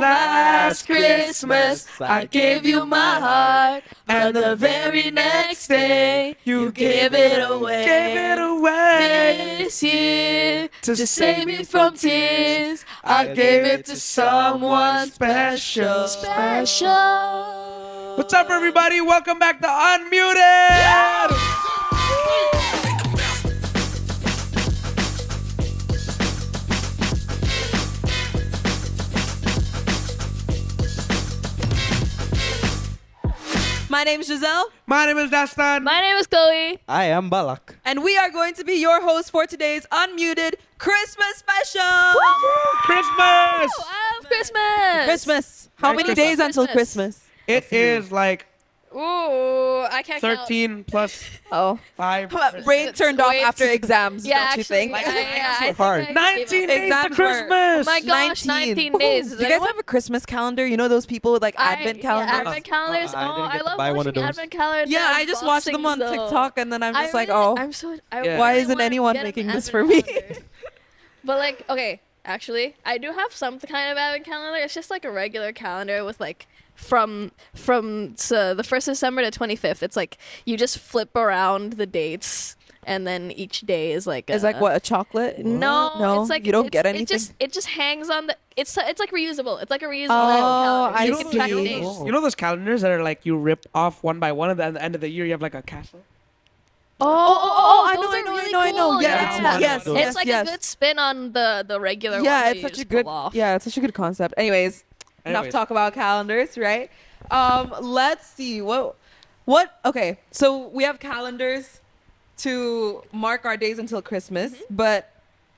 Last Christmas, I gave you my heart, and the very next day, you gave it away. This year, to save me from tears, I gave it to someone special. What's up, everybody? Welcome back to Unmuted! My name is Giselle. My name is Dastan. My name is Chloe. I am Balak. And we are going to be your hosts for today's Unmuted Christmas special. Christmas! I love Christmas. Christmas. How Merry many Christmas. days until Christmas? It is like Ooh, I can't 13 plus Oh. 5. Brain turned off Wait. after exams, Yeah, don't you actually, think? I think hard. I gave 19 up. days to Exams were- Christmas! Oh my gosh, 19 days. Do you guys have a Christmas calendar? You know those people with like advent calendars? Yeah, advent calendars. I didn't Oh, get I to love buy one watching of those. advent calendars. Yeah, I just watch them on unboxings, though. TikTok and then I'm just like, really- oh, I'm so. I Yeah. why really isn't wanna anyone get an making this advent for me? calendar. But like, okay, actually, I do have some kind of advent calendar. It's just like a regular calendar with like from the 1st of December to 25th. It's like you just flip around the dates, and then each day is like It's like what, a chocolate? No, No, it's like you don't it's- get anything? It just hangs on the. It's like reusable. It's like a reusable Oh, calendar. I You can track the see. dates. Oh. You know those calendars that are like you rip off one by one, and then at the end of the year you have like a castle? I those know, are I know, really I know. cool, Yeah, yeah. yes, It's It's like yes. a good spin on the regular one. Yeah, that it's you such a just good pull off. yeah, it's such a good concept. Anyways, enough talk about calendars, right? Let's see what okay, so we have calendars to mark our days until Christmas, but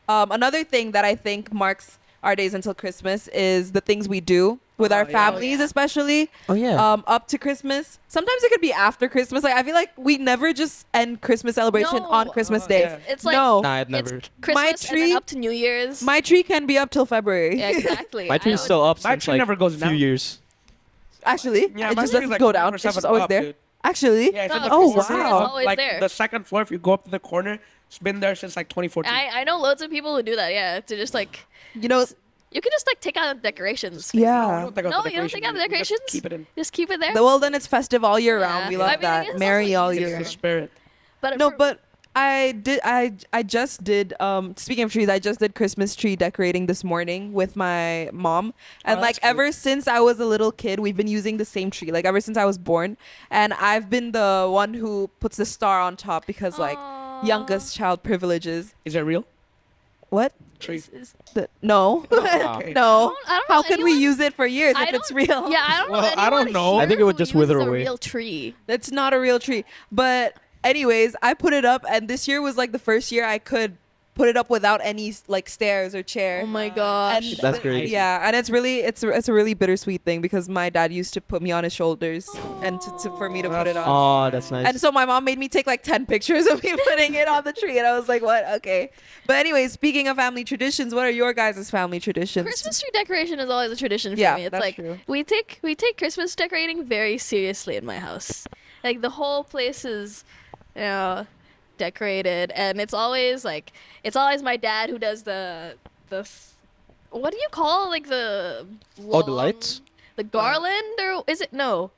another thing that I think marks our days until Christmas is the things we do with our yeah. families, especially Oh yeah. up to Christmas. Sometimes it could be after Christmas. Like I feel like we never just end Christmas celebration No. on Christmas Oh, Day. yeah. It's like No. Nah, I'd it's never. Christmas and tree- then up to New Year's. My tree can be up till February. yeah, exactly. My tree's I still up My since tree like never goes few down. years. Actually, Yeah, it my just tree's doesn't like go down. It's 24/7 just always up, there. dude. Actually, Yeah, it's in No, the oh corner. it's wow. always Like there. the second floor, if you go up to the corner, it's been there since like 2014. I know loads of people who do that. Yeah, to just like You know, you can just like take out the decorations. No, yeah. we don't take out No, the you don't take out the We just decorations. Keep it in. Just keep it there. Well, then it's festive all year Yeah. round. We I love mean, I that. guess that's Merry what all you year It's the round. spirit. But No, for- but I just did speaking of trees, I just did Christmas tree decorating this morning with my mom. And Oh, like that's cute. ever since I was a little kid, we've been using the same tree. Like ever since I was born. And I've been the one who puts the star on top because like Aw. youngest child privileges. Is it real? What? Tree. No. Okay. No. I don't How know can we anyone- use it for years I if it's don't- real? Yeah, I don't know. Well, I don't anyone know. here I think it would who just wither uses a away. real tree. It's not a real tree. But anyways, I put it up and this year was like the first year I could put it up without any like stairs or chair. Oh my gosh. And That's great. Yeah, and it's a really bittersweet thing because my dad used to put me on his shoulders and for me to put it on. Oh, that's nice. And so my mom made me take like 10 pictures of me putting it on the tree and I was like, "What? Okay." But anyways, speaking of family traditions, what are your guys' family traditions? Christmas tree decoration is always a tradition for Yeah, me. It's that's like true. we take Christmas decorating very seriously in my house. Like the whole place is, you know, decorated, and it's always my dad who does the what do you call like the Oh, the lights? the garland, or is it no?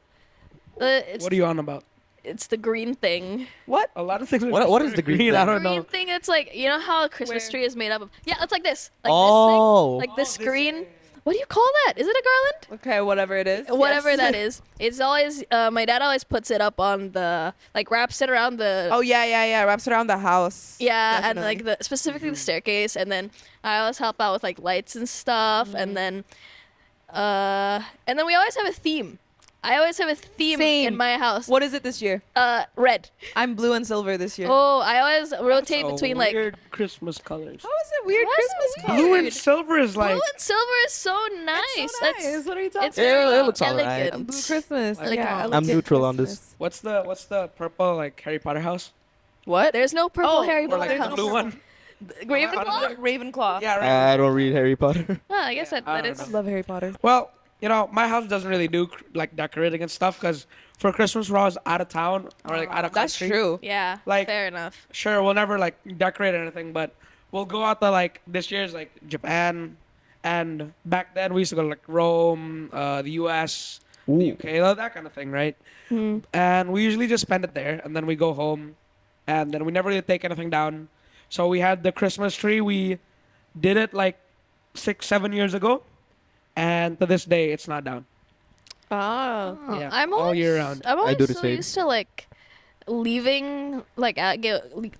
It's, What are you on about? It's the green thing. What? A lot of things. What is the green thing? I The don't green know. thing. It's like, you know how a Christmas Where? tree is made up of. Yeah, it's like this. Like Oh. this thing. Like this green. What do you call that? Is it a garland? Okay, whatever it is. Whatever Yes. that is. It's always my dad always puts it up on the like wraps it around the Oh yeah. Wraps around the house. yeah, and Definitely. like the specifically the staircase, and then I always help out with like lights and stuff, and then we always have a theme. I always have a theme Same. in my house. What is it this year? Red. I'm blue and silver this year. Oh, I always rotate So between like weird Christmas colors. How is it weird Why is it Christmas weird? color? Blue and silver is blue like. and silver is so nice. It's so nice. What are you talking It's Yeah, very it looks alright. elegant. I'm blue Christmas. Like, yeah, I'm elegant neutral on this. Christmas. What's the purple like Harry Potter house? What? There's no purple Oh, Harry Or Potter like the house. blue one? Ravenclaw? Ravenclaw. Yeah, right. I don't read Harry Potter. Oh, I guess I that don't is. I love Harry Potter. Well, you know, my house doesn't really do like decorating and stuff because for Christmas we're always out of town or like out of That's country. true. Yeah, Like- fair enough. Sure, we'll never like decorate anything, but we'll go out to like this year's like Japan, And back then we used to go to like Rome, the U.S., the Ooh. UK, that kind of thing, right? And we usually just spend it there, and then we go home, and then we never really take anything down. So we had the Christmas tree. We did it like 6, 7 years ago, and to this day it's not down. Oh. Yeah, I'm all always, year round. I'm always do the so same. used to like leaving, like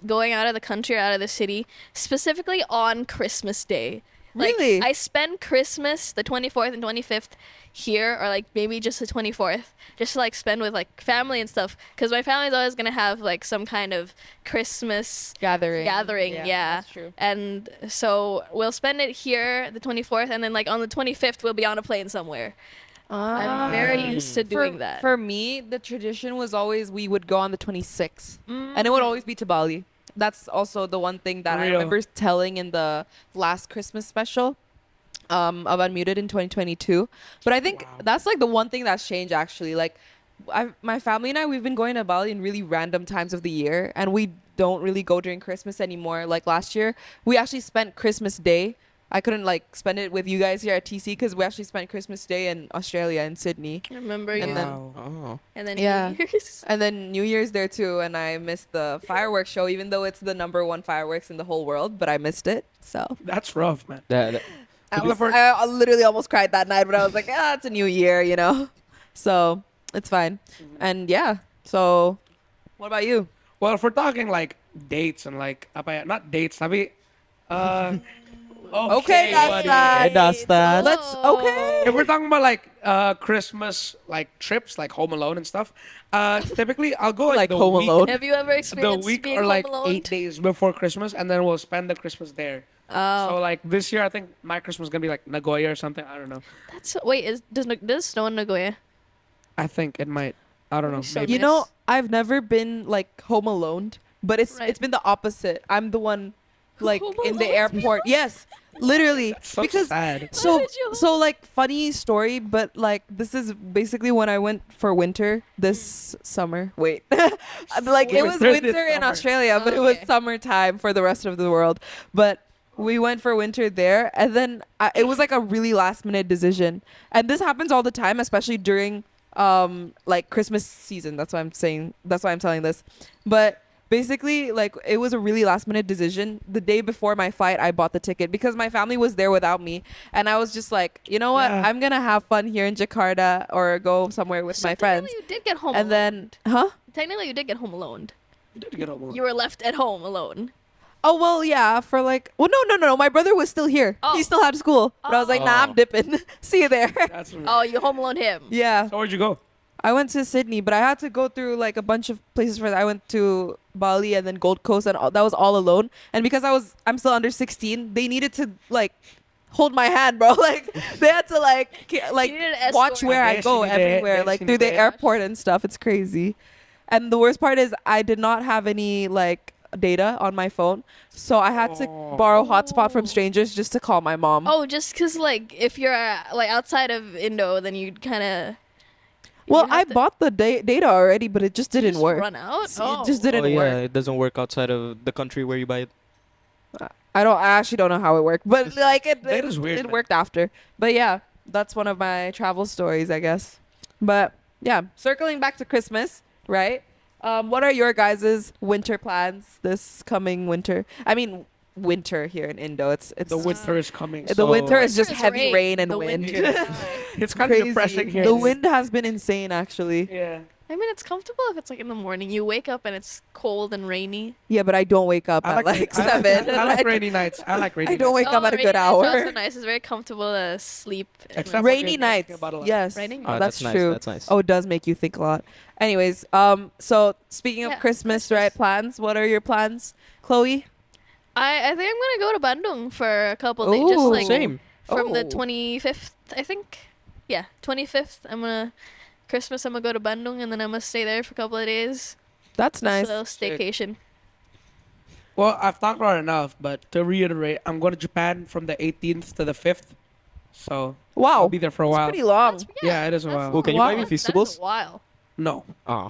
going out of the country, out of the city, specifically on Christmas Day. Like, Really? I spend Christmas the 24th and 25th here, or like maybe just the 24th, just to like spend with like family and stuff. Because my family's always gonna have like some kind of Christmas Gathering. yeah. That's true. And so we'll spend it here the 24th, and then like on the 25th we'll be on a plane somewhere. I'm very used to doing that. For me, the tradition was always we would go on the 26th, and it would always be to Bali. That's also the one thing that I Real. remember telling in the last Christmas special of Unmuted in 2022. But I think that's like the one thing that's changed actually. Like, my family and I, we've been going to Bali in really random times of the year, and we don't really go during Christmas anymore. Like last year, we actually spent Christmas Day. I couldn't like spend it with you guys here at TC because we actually spent Christmas Day in Australia in Sydney. I remember And you. then- Oh. And then Yeah. New Year's. And then New Year's there too, and I missed the fireworks show, even though it's the #1 fireworks in the whole world. But I missed it, so That's rough, man. I literally almost cried that night. But I was like, it's a new year, you know. So it's fine. And yeah. So, what about you? Well, if we're talking like dates and like not dates, tapi Okay, that's buddy. that. That's that. Let's okay. If we're talking about like Christmas like trips, like Home Alone and stuff, typically I'll go like, Like the Home week, Alone. Have you ever the experienced week being or like home alone? 8 days before Christmas, and then we'll spend the Christmas there. Oh, So like this year, I think my Christmas is gonna be like Nagoya or something. I don't know. that's wait. Does it snow in Nagoya? I think it might. I don't know. So Maybe. You know, I've never been like home alone, but it's Right. been the opposite. I'm the one like Home in the Alone? airport. Yes, literally. So because sad. so did you- so like funny story, but like this is basically when I went for winter this summer. Wait, like it was Winter this winter in summer. Australia, but it was Okay. summertime for the rest of the world. But we went for winter there, and then it was like a really last minute decision. And this happens all the time, especially during like Christmas season. That's why I'm saying. That's why I'm telling this. But basically, like it was a really last minute decision. The day before my flight, I bought the ticket because my family was there without me, and I was just like, you know what? Yeah. I'm gonna have fun here in Jakarta or go somewhere with So my friends. technically you did get home. And then, huh? technically you did get home alone. You did get Home Alone. You were left at home alone. Oh well, yeah. For like, well, no. My brother was still here. Oh. He still had school, but I was like, nah, I'm Oh. dipping. See you there. That's Oh, you home alone him. Yeah. So where'd you go? I went to Sydney, but I had to go through like a bunch of places first. I went to Bali and then Gold Coast, and that was all alone. And because I'm still under 16, they needed to like hold my hand, bro. Like they had to like You needed an watch escort. where I go Basically, everywhere, like through the basically. airport and stuff. It's crazy. And the worst part is I did not have any like data on my phone, so I had to borrow hotspot from strangers just to call my mom. Oh, just because like if you're like outside of Indo, then you'd kind of. well, I bought the data already, but it just didn't work. Run out. It just didn't Oh yeah, work. it doesn't work outside of the country where you buy it. I actually don't know how it worked, but like That is weird, it man. worked after. But yeah, that's one of my travel stories, I guess. But yeah, circling back to Christmas, right? What are your guys' winter plans this coming winter? I mean, winter here in Indo. It's The winter is coming. the so winter is just Winter is heavy rain and The wind. winter. It's kind of Crazy. depressing here. The wind has been insane, actually. Yeah. I mean, it's comfortable if it's like in the morning. You wake up and it's cold and rainy. Yeah, but I don't wake up at like 7. I like rainy nights. I like rainy I don't nights. wake up at a rainy good nights hour. are also nice. It's very comfortable to sleep. Except for Rainy getting nights. about a lot. Yes. Raining Oh, that's nice. true. That's nice. Oh, it does make you think a lot. Anyways, so speaking of Yeah, Christmas, Christmas. right? Plans. What are your plans, Chloe? I think I'm gonna go to Bandung for a couple days. Just Ooh. like Same. from the Oh. 25th, I think. Yeah, 25th. Christmas. I'm gonna go to Bandung and then I'm gonna stay there for a couple of days. That's nice. So staycation. Well, I've talked about it enough, but to reiterate, I'm going to Japan from the 18th to the 5th. So Wow, I'll be there for a it's while. pretty long. That's- Yeah, it is a that's- while. Well, can you Wow. buy me That's vegetables? a while. No, Oh.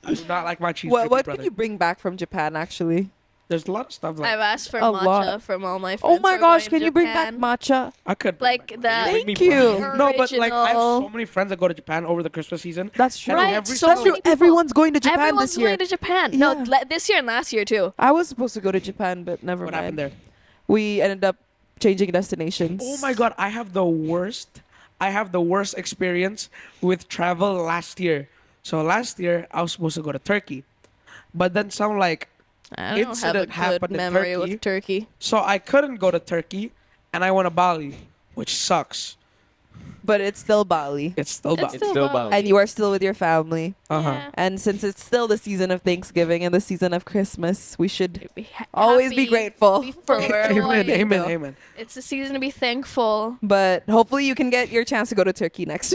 I do not like my cheese. What brother. can you bring back from Japan? Actually, There's a lot of stuff like I've asked for A matcha lot. from all my friends. Oh who my are gosh, going can to you bring back Japan. matcha? I could Like that? Thank you. No, but like I have so original- many friends that go to Japan over the Christmas season. That's true. And Right, every so That's single- true. many people. Everyone's going to Japan Everyone's this year. going to Japan. Yeah. No, this year and last year too. I was supposed to go to Japan, but never What mind. happened there? We ended up changing destinations. Oh my god, I have the worst. I have the worst experience with travel last year. So last year I was supposed to go to Turkey, but then some like I don't have a incident good happened in memory Turkey. with Turkey. So I couldn't go to Turkey, and I went to Bali, which sucks. But it's still Bali. It's still It's Bali. still Bali. Bali. And you are still with your family. Uh-huh. Yeah. And since it's still the season of Thanksgiving and the season of Christmas, we should Be always be happy, grateful be for full where of Amen, joy. amen, go. amen, It's a season to be thankful. But hopefully you can get your chance to go to Turkey next.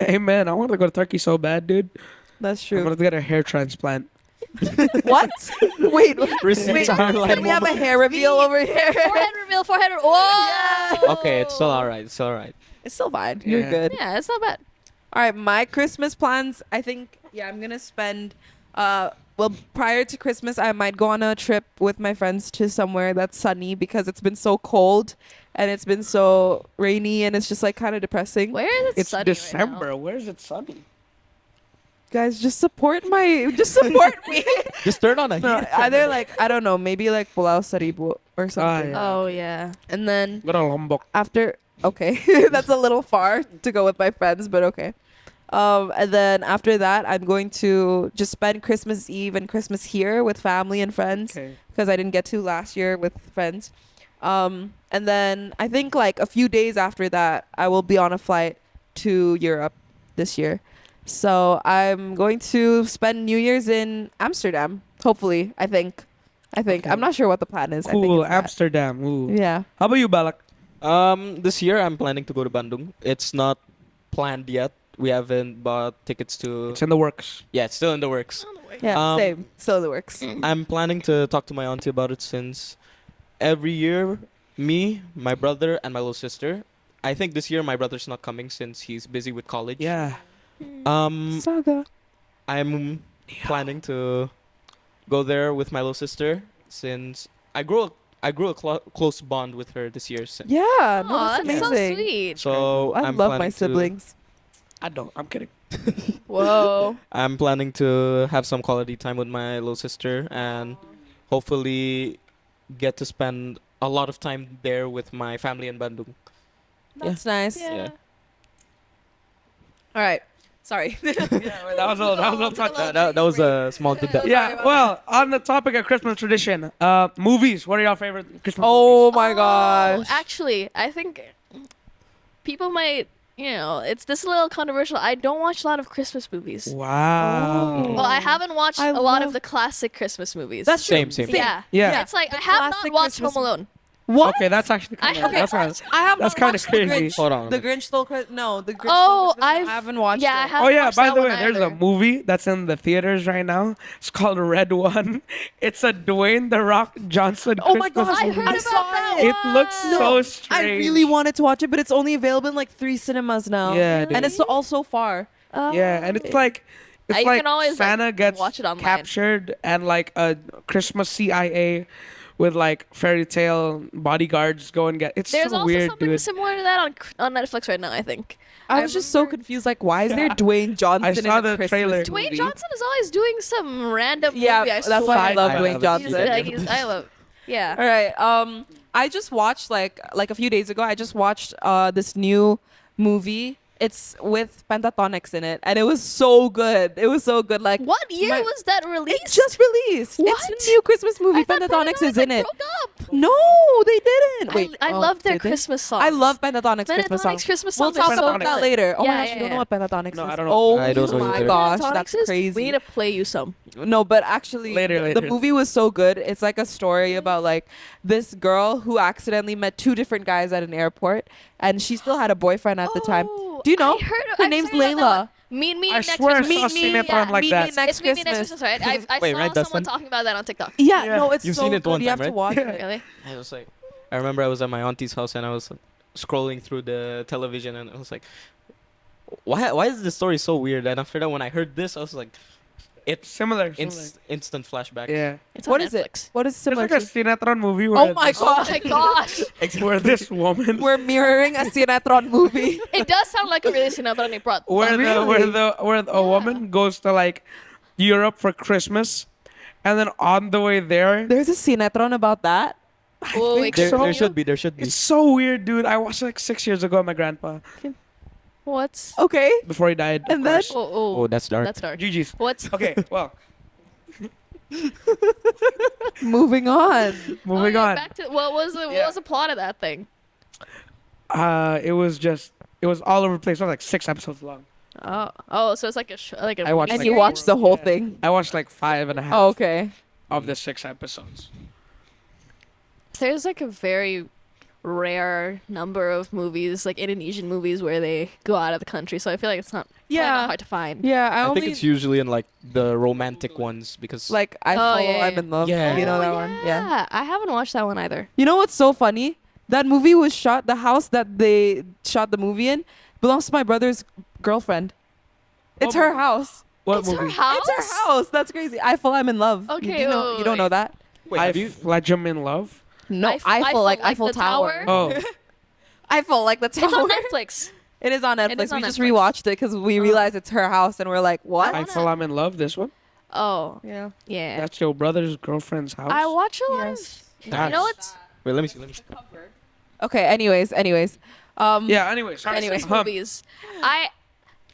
amen. I want to go to Turkey so bad, dude. That's I'm true. gonna get a hair transplant. What? Wait, Receipts wait. are like Can we have a hair reveal over here? Forehead reveal, forehead reveal. Whoa! Okay, it's still alright. It's alright. It's still fine. You're Yeah. good. Yeah, it's not bad. All right, my Christmas plans. I think I'm gonna spend. Well, prior to Christmas, I might go on a trip with my friends to somewhere that's sunny because it's been so cold and it's been so rainy and it's just like kind of depressing. Where is it It's sunny December. Right now? Where's it sunny? Guys, just support me. Just turn on a No, heat. either like I don't know, maybe like Pulau Seribu or something. yeah. Oh yeah. And then Go to Lombok. after, okay, that's a little far to go with my friends, but okay. And then after that, I'm going to just spend Christmas Eve and Christmas here with family and friends Okay. because I didn't get to last year with friends. And then I think like a few days after that, I will be on a flight to Europe this year. So I'm going to spend New Year's in Amsterdam. Hopefully, I think. Okay. I'm not sure what the plan is. I think Cool. it's that. Amsterdam. Ooh. Yeah. How about you, Balak? This year I'm planning to go to Bandung. It's not planned yet. We haven't bought tickets to. It's in the works. Yeah, it's still in the works. Yeah. Same. Still in the works. I'm planning to talk to my auntie about it since every year, me, my brother, and my little sister. I think this year my brother's not coming since he's busy with college. Yeah. Saga. I'm planning to go there with my little sister since I grew a close bond with her this year. Yeah. Oh, No, that's that's so amazing. sweet. So I I'm love my planning to- siblings. I don't. I'm kidding. Whoa. I'm planning to have some quality time with my little sister and hopefully get to spend a lot of time there with my family in Bandung. That's nice. Yeah. All right. Sorry. That was a touch. That was a small dip. Yeah. Well, on the topic of Christmas tradition, movies. What are your favorite Christmas Oh my Oh, gosh. Actually, I think people might, this is a little controversial. I don't watch a lot of Christmas movies. movies? Wow. Oh. Well, I haven't watched I a lot love- of the classic Christmas movies. That's true. Same. yeah. Yeah. It's like I The have not classic watched Christmas- Home Alone. What? Okay, that's actually kind of. okay, That's kind of. I have That's not kinda watched crazy. The Grinch. Hold on. The Grinch stole Christmas. No, the Grinch Oh, stole Christmas. I haven't watched yeah, I it. haven't Oh yeah. watched By that the way, one there's a either. movie that's in the theaters right now. It's called Red One. It's a Dwayne the Rock Johnson. Oh my Christmas gosh, I movie. heard I about saw that it. It looks one. so strange. I really wanted to watch it, but it's only available in like 3 cinemas now. Yeah, dude. And it's all so far. Yeah, and it's like it's You like can always, like, Santa gets watch it online. captured and like a Christmas CIA with like fairy tale bodyguards go and get. It's There's so also weird, something dude. similar to that on Netflix right now, I think. I was just so remember- confused. Like, why is there Yeah. Dwayne Johnson I in saw a the Christmas trailer. Dwayne movie? Johnson is always doing some random Yeah, movie. that's why I swear. love I Dwayne love it. Johnson. I love. Yeah. All right. I just watched like a few days ago. I just watched this new movie. It's with Pentatonics in it, and it was so good. It was so good. Like What year My- was that it released? just released. What? It's a new Christmas movie. I thought Pentatonics is Pentatonics, in like, it. broke up. No, they didn't. Wait, I love their did they? Christmas songs. I love Pentatonics Christmas Pentatonics songs. Christmas We'll songs. talk are so about that good. later. Oh my Yeah, gosh, yeah, you don't yeah. know what Pentatonics No, is? I don't know. Oh I don't know my either. gosh, Pentatonics that's is- crazy. We need to play you some. No, but actually, Later. the movie was so good. It's like a story about like this girl who accidentally met 2 different guys at an airport, and she still had a boyfriend at the time. Oh, Do you know? I heard, Her I've name's heard about that Layla. one. Meet me I next swear I Christmas. saw a Cinnatron like Meet that. Me next It's Meet Me next Christmas. Christmas, right? I Wait, saw right, someone Dustin? talking about that on TikTok. Yeah, Yeah. no, it's You've so seen it good. one You have time, to right? watch Yeah. it. Really? I was like, I remember I was at my auntie's house and I was scrolling through the television and I was like, why is this story so weird? And after that, when I heard this, I was like, It's Similar. instant flashbacks. Yeah. It's What on is Netflix. it? What is It's similar like a to? Sinatron movie where Oh my this- Oh god. my gosh! where this woman We're mirroring a Sinatron movie. It does sound like a really Sinatron plot. where Really? a woman goes to like Europe for Christmas, and then on the way there, There's a Sinatron about that. Oh, wait, so. There should be. There should be. it's so weird, dude. I watched it like 6 years ago with my grandpa What's? Okay. before he died. And then- Oh, Oh, that's dark. that's dark. GG's. What's? Okay, well, Moving on. moving on. Back to what was the plot of that thing? It was all over the place. It was like 6 episodes long. Oh, so it's like like a. I watched And like you watched the whole thing. I watched like 5.5 Oh, okay. of the 6 episodes. There's like a very rare number of movies, like Indonesian movies, where they go out of the country. So I feel like it's not Yeah. hard to find. Yeah, I I only think it's usually in like the romantic ones because like I Oh, follow yeah, I'm yeah. in love. Yeah. You know Oh, that one? Yeah. I haven't watched that one either. You know what's so funny? That movie was shot. The house that they shot the movie in belongs to my brother's girlfriend. It's What her movie? house. What It's movie? her house. It's her house. That's crazy. Eiffel, I'm in love. Okay, you know, wait, you don't know wait. that? Wait, I have you? Fledgem in Love. No, Eiffel, Eiffel, like like Eiffel the Tower. tower? Oh, Eiffel, like the tower. It's on Netflix. It is on Netflix. It is on We just Netflix. rewatched it because we realized it's her house, and we're like, what? I- Eiffel, I'm in Love. This one. Oh, Yeah. yeah. That's your brother's girlfriend's house. I watch a lot Yes. of. You know what's Wait, let me see. Let me see. Okay. Anyways. Yeah. Anyway, sorry. Anyway. Christmas movies?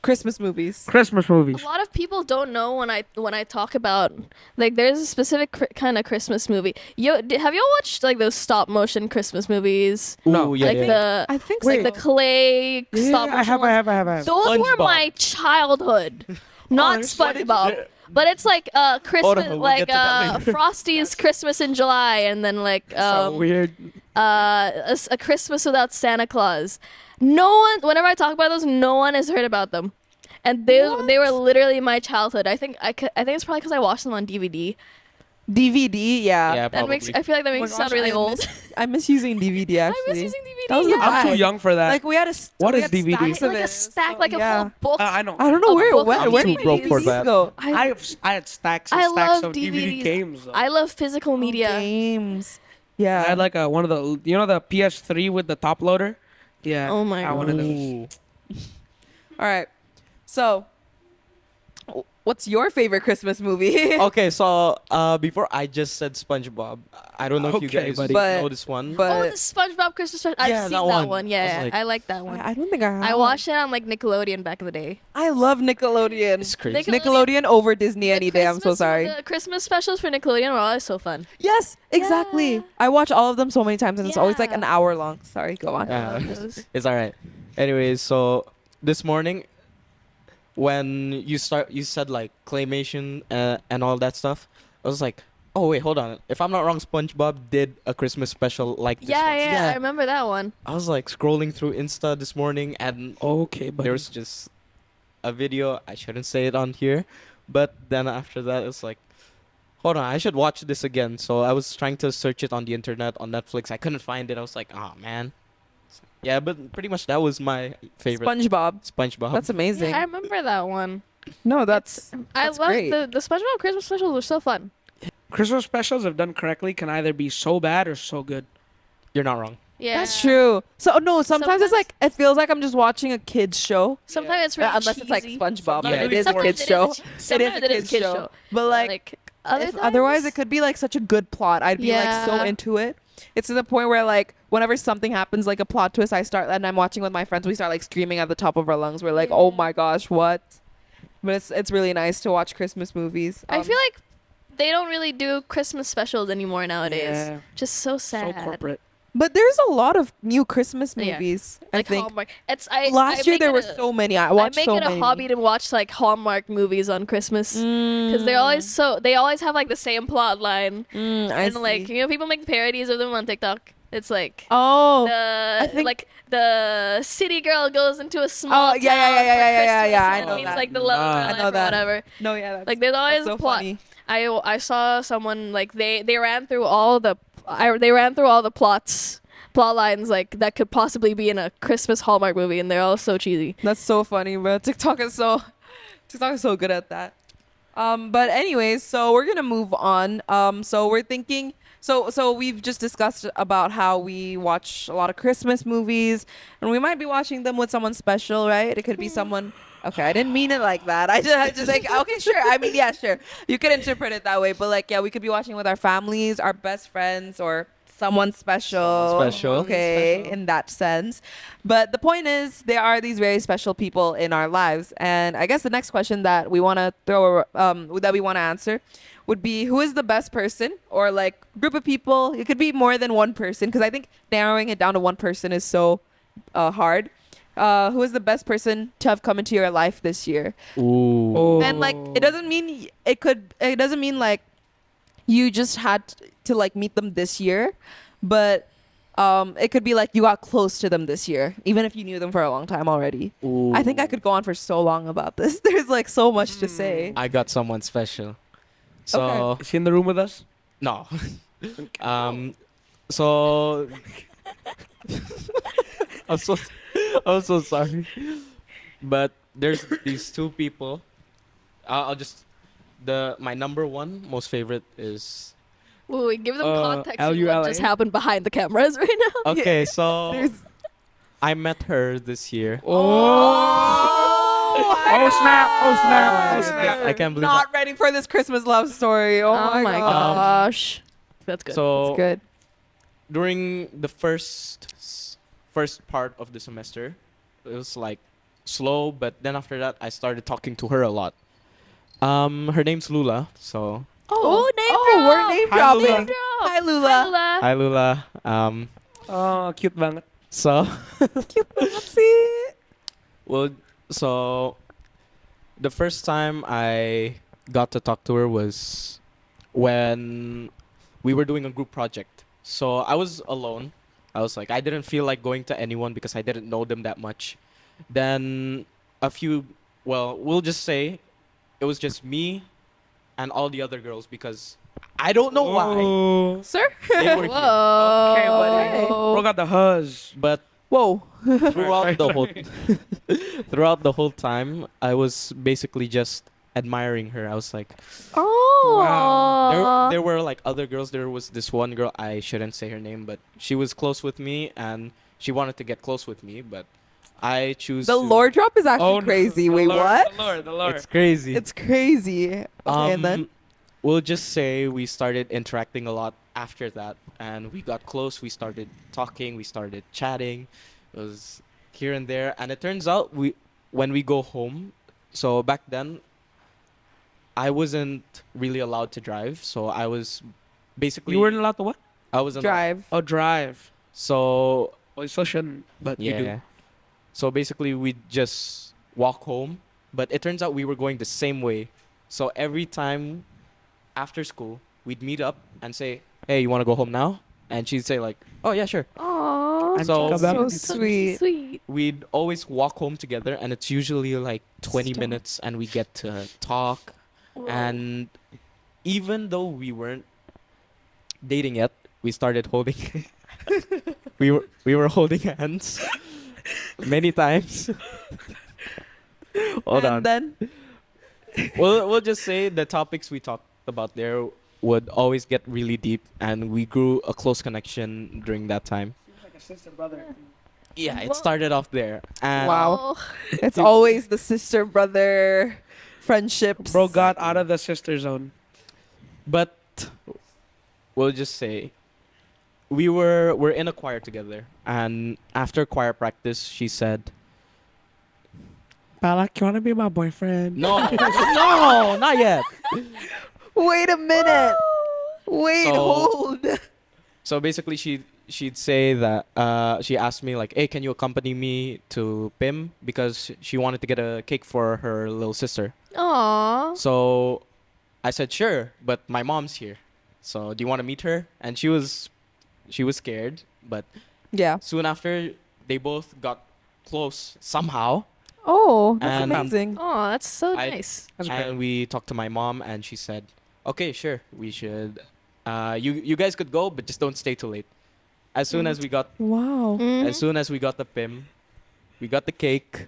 Christmas movies. Christmas movies. A lot of people don't know when I talk about like there's a specific kind of Christmas movie. Have y'all watched like those stop motion Christmas movies? No. Ooh, yeah, like yeah. the I think like so. the clay stop motion. I have. ones. Those were SpongeBob. my childhood. Not there's SpongeBob. But it's like Christmas, we'll like get to that later. Frosty's Christmas in July, and then like So weird. a Christmas without Santa Claus. No one, whenever I talk about those, no one has heard about them, and they were literally my childhood. I think I think it's probably because I watched them on DVD. DVD. Yeah. Yeah, That probably. makes I feel like that Oh my makes it sound gosh, really I old. I miss using DVD actually. I miss using DVD. That was the yeah. I'm too vibe. young for that. Like we had a What we is had DVD? stacks of like it. a stack, So, like a yeah. whole book. I know. I don't know a where book it of went. Where too did broke for DVDs that. go? I had stacks and I stacks love of DVD DVDs. games. Though. I love physical media. Games. I Yeah. had like one of the the PS3 with the top loader. Yeah. Oh my I wanted those. Ooh. All right. So, what's your favorite Christmas movie? Okay, so before I just said SpongeBob. I don't know if you Okay, guys buddy. But- know this one. Oh, the But SpongeBob Christmas special. I've Yeah, seen that that one. one. I Yeah, was like- I like that one. I don't think I have. I watched it on like Nickelodeon back in the day. I love Nickelodeon. It's crazy. Nickelodeon over Disney The any day. I'm so Christmas- sorry. The Christmas specials for Nickelodeon were always so fun. Yes, exactly. Yeah. I watch all of them so many times, and it's always like Yeah. an hour long. Sorry, go on. Yeah. Those. It's all right. Anyways, so this morning, when you said like claymation and all that stuff. I was like, oh wait, hold on. If I'm not wrong, SpongeBob did a Christmas special like this. Yeah, once. yeah, I remember that one. I was like scrolling through Insta this morning, and Okay, but there was just a video. I shouldn't say it on here, but then after that, it's like, hold on, I should watch this again. So I was trying to search it on the internet on Netflix. I couldn't find it. I was like, oh man. Yeah, but pretty much that was my favorite. SpongeBob. SpongeBob. That's amazing. Yeah, I remember that one. No, that's I That's love great. the SpongeBob Christmas specials were so fun. Christmas specials, if done correctly, can either be so bad or so good. You're not wrong. Yeah, that's true. So no, sometimes it's Sometimes- like it feels like I'm just watching a kids show. Sometimes it's really Unless it's like cheesy. SpongeBob, Yeah, but it is a Sometimes kids it is show. Sometimes it is a kids show. But like, otherwise it could be like such a good plot. I'd be like so Yeah. into it. It's to the point where like whenever something happens, like a plot twist, I start and I'm watching with my friends. We start like screaming at the top of our lungs. We're like, oh my gosh, what? But it's really nice to watch Christmas movies. I feel like they don't really do Christmas specials anymore nowadays. Yeah. Just so sad. So corporate. but there's a lot of new Christmas Yeah. movies. Like I think Hallmark. last year there were so. so many. I I watched make so it a many. hobby to watch like Hallmark movies on Christmas because they're Mm. always they always have like the same plot line I and like see. you know people make parodies of them on TikTok. It's like Oh. the think- like the city girl goes into a small Oh, yeah, town yeah, yeah, for yeah, yeah, Christmas yeah, I and know meets that. like the love of I her know life or that. whatever. No, yeah, that's, Like there's always that's so a plot. funny. I saw someone like they ran through all the they ran through all the plot lines like that could possibly be in a Christmas Hallmark movie and they're all so cheesy. That's so funny, bro. TikTok is so good at that. But anyways, so we're gonna move on. So we're thinking. So we've just discussed about how we watch a lot of Christmas movies, and we might be watching them with someone special, right? It could be someone. Okay, I didn't mean it like that. I just like okay, sure. I mean, yeah, sure. You could interpret it that way, but like, yeah, we could be watching with our families, our best friends, or someone special. Someone special. Okay, Special. in that sense. But the point is, there are these very special people in our lives, and I guess the next question that we want to that we want to answer would be, who is the best person, or like group of people? It could be more than one person, because I think narrowing it down to one person is so hard. Who is the best person to have come into your life this year? Ooh. Oh. And like, it doesn't mean it doesn't mean like you just had to like meet them this year, but it could be like you got close to them this year, even if you knew them for a long time already. Ooh. I think I could go on for so long about this. There's like so much to say. I got someone special. So Okay. Is he in the room with us? no. So I'm so I'm so sorry. But there's these two people. I'll just my number one most favorite is Will we give them context of LULA? what just happened behind the cameras right now? okay. So There's I met her this year. Oh snap! Oh snap! Oh snap! I can't believe not ready for this Christmas love story. Oh, my god. gosh. That's good. So That's good. during the first part of the semester, it was like slow, but then after that I started talking to her a lot. Her name's Lula, so Oh, we're name Hi, dropping. Lula. Hi, Lula. hi Lula. Oh, cute banget. So Let's see. well, so the first time I got to talk to her was when we were doing a group project. So I was alone. I was like, I didn't feel like going to anyone because I didn't know them that much. Then we'll just say it was just me and all the other girls because I don't know why Oh. Sir? they were here. Whoa. Okay, buddy. Bro got the huzz. But Whoa. throughout the whole throughout the whole time, I was basically just admiring her. I was like, Oh. there were like other girls. There was this one girl, I shouldn't say her name, but she was close with me and she wanted to get close with me, but I choose The to, lore drop is actually no. crazy. The Wait, Lord, what? The Lord, the Lord. It's crazy. It's crazy. Okay, and then? We'll just say we started interacting a lot after that, and we got close. We started talking. We started chatting. It was here and there, and it turns out when we go home. So back then, I wasn't really allowed to drive. So I was basically You weren't allowed to what? I wasn't Drive. Oh, drive. So Well, you still shouldn't, but you do. yeah. So basically, we just walk home, but it turns out we were going the same way. So every time after school, we'd meet up and say, "Hey, you want to go home now?" And she'd say like, "Oh yeah, sure." Aww. So- So sweet. Sweet. We'd always walk home together, and it's usually like 20 Stop. minutes, and we get to talk. And even though we weren't dating yet, we started holding. we were holding hands many times. Hold and on. then? We'll just say the topics we talked about there would always get really deep, and we grew a close connection during that time. Like a sister brother. Yeah, it started off there. And Wow. It's always the sister brother friendships. Bro got out of the sister zone. But we'll just say we're in a choir together, and after choir practice, she said, Balak, you wanna be my boyfriend? "No, no, not yet." Wait a minute. Wait, So- hold. So basically, she'd say that she asked me like, "Hey, can you accompany me to Pim because she wanted to get a cake for her little sister." Aww. So I said, "Sure, but my mom's here. So do you want to meet her?" And she was scared, but Yeah. soon after they both got close somehow. Oh, that's And- amazing. Oh, that's so I- nice. That's And great. we talked to my mom, and she said, "Okay, sure, we should. You guys could go, but just don't stay too late." As soon as we got Wow. Mhm. as soon as we got the PIM, we got the cake,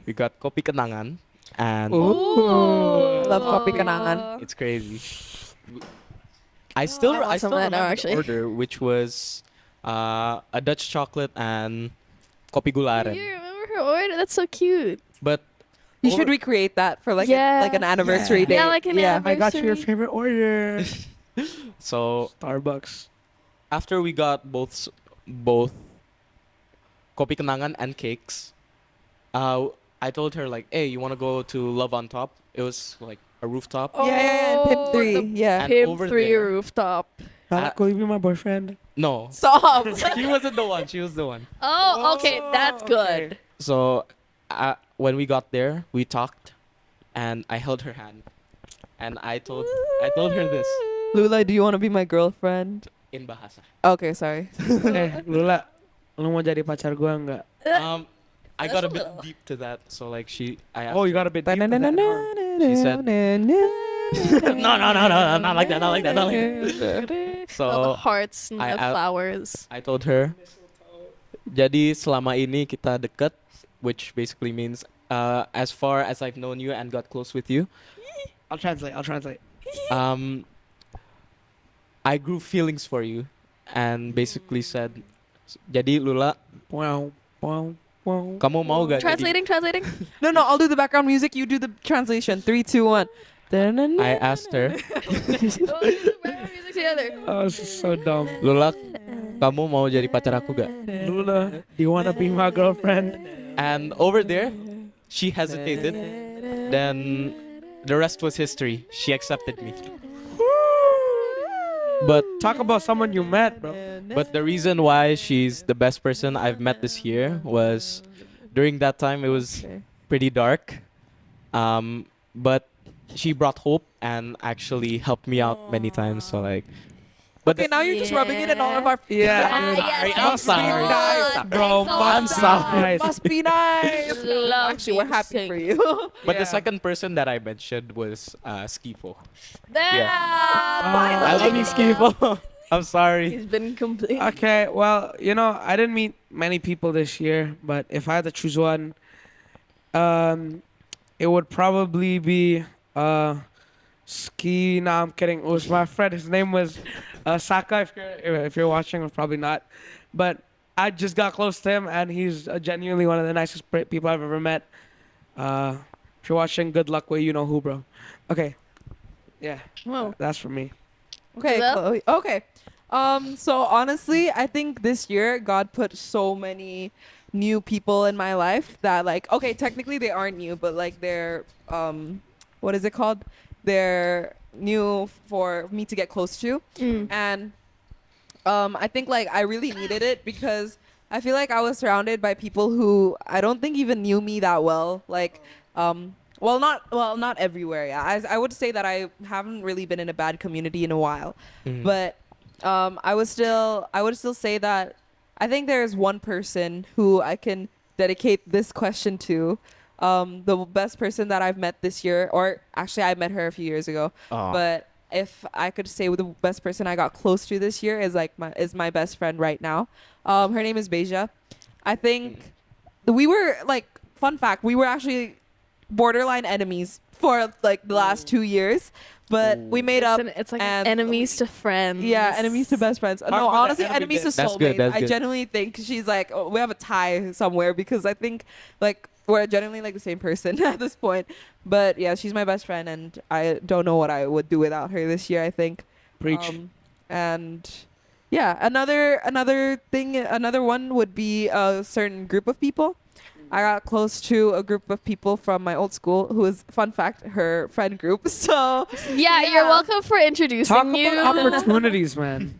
we got kopi kenangan, and Love kopi kenangan. it's crazy. I still I want I some still of that now, remember the actually. order, which was a Dutch chocolate and kopi You gularen. remember her order? That's so cute. But You over- should recreate that for like Yeah. like an anniversary Yeah. day. Yeah, like an I got you your anniversary. favorite order. so Starbucks. after we got both kopi kenangan and cakes, I told her like, hey, you want to go to Love on Top? It was like a rooftop. Yeah, and Pimp Oh, 3. the Yeah. And Pimp over 3 there- rooftop. Will you be my boyfriend? No, Stop. she wasn't the one. She was the one. Oh, okay, that's good. okay. So when we got there, we talked, and I held her hand, and I told her this Lula, do you want to be my girlfriend? in Bahasa. Okay, sorry. Lula, lu mau jadi pacar gua nggak? I got a That's a bit little- deep to that, so like I asked Oh, you her- got a bit deep with that, huh? She said- no, not like that, not like that, not like that. All the So hearts and I- the I- flowers. I told her, jadi selama ini kita dekat, which basically means as far as I've known you and got close with you, I'll translate. I grew feelings for you, and basically said, jadi Lula, Wow, wow, wow. kamu mau gak Translating. No, I'll do the background music. You do the translation. 3, 2, 1. I asked her, Oh, this is the background music together. Oh, this is so dumb. Lula, kamu mau jadi pacar aku gak? Lula, do you wanna be my girlfriend? And over there, she hesitated. Then the rest was history. She accepted me. But Talk about someone you met, bro. the reason why she's the best person I've met this year was during that time it was pretty dark. But she brought hope and actually helped me out many times. So like, but Okay, now you're just rubbing it in all of our. Yeah, I'm sorry. bro. I'm sorry. Must be nice. Love Actually, we're you, happy sing. for you. But Yeah. the second person that I mentioned was Skifo. There. I love you, Skifo. I'm sorry. He's been complete. Okay, well, I didn't meet many people this year, but if I had to choose one, it would probably be Ski. Nah, I'm kidding. It was my friend. His name was Saka. If you're watching, or probably not, but I just got close to him, and he's genuinely one of the nicest people I've ever met. If you're watching, good luck with you know who, bro. Okay, yeah, Whoa. that's for me. Okay, Well- Chloe. Okay. So honestly, I think this year God put so many new people in my life that like okay, technically they aren't new, but like they're what is it called? They're new for me to get close to. And I think like I really needed it because I feel like I was surrounded by people who I don't think even knew me that well. Like not everywhere. Yeah, I would say that I haven't really been in a bad community in a while, but I would still say that I think there is one person who I can dedicate this question to. The best person that I've met this year, or actually I met her a few years ago, but if I could say the best person I got close to this year is like my best friend right now. Her name is Beja. I think we were like, fun fact, we were actually borderline enemies for like the last 2 years, but we made up. It's like and- enemies to friends. Yeah, enemies to best friends. No, about the honestly, enemy enemies to bit. That's good, soulmates. that's I good. genuinely think she's like, we have a tie somewhere because I think like we're genuinely like the same person at this point. But yeah, she's my best friend, and I don't know what I would do without her this year. I think. Preach. And yeah, another one would be a certain group of people. I got close to a group of people from my old school who is, fun fact, her friend group. So Yeah, you're welcome for introducing Talk you. about opportunities, man.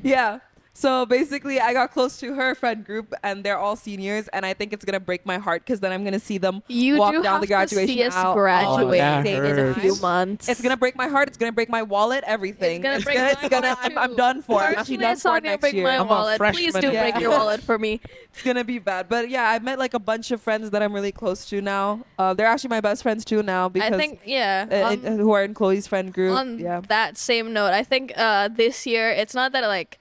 yeah. So basically, I got close to her friend group, and they're all seniors, and I think it's gonna break my heart because then I'm gonna see them You walk do down have the graduation to see us aisle. graduate that in a hurts. few months. It's gonna break my heart. It's gonna break my wallet. Everything. It's gonna break my I'm done for. I'm actually Personally, done it's for not it gonna next break year. my I'm a wallet. Please freshman. do Yeah. break your wallet for me. It's gonna be bad. But yeah, I met like a bunch of friends that I'm really close to now. They're actually my best friends too now because I think who are in Chloe's friend group. on Yeah. that same note, I think this year it's not that like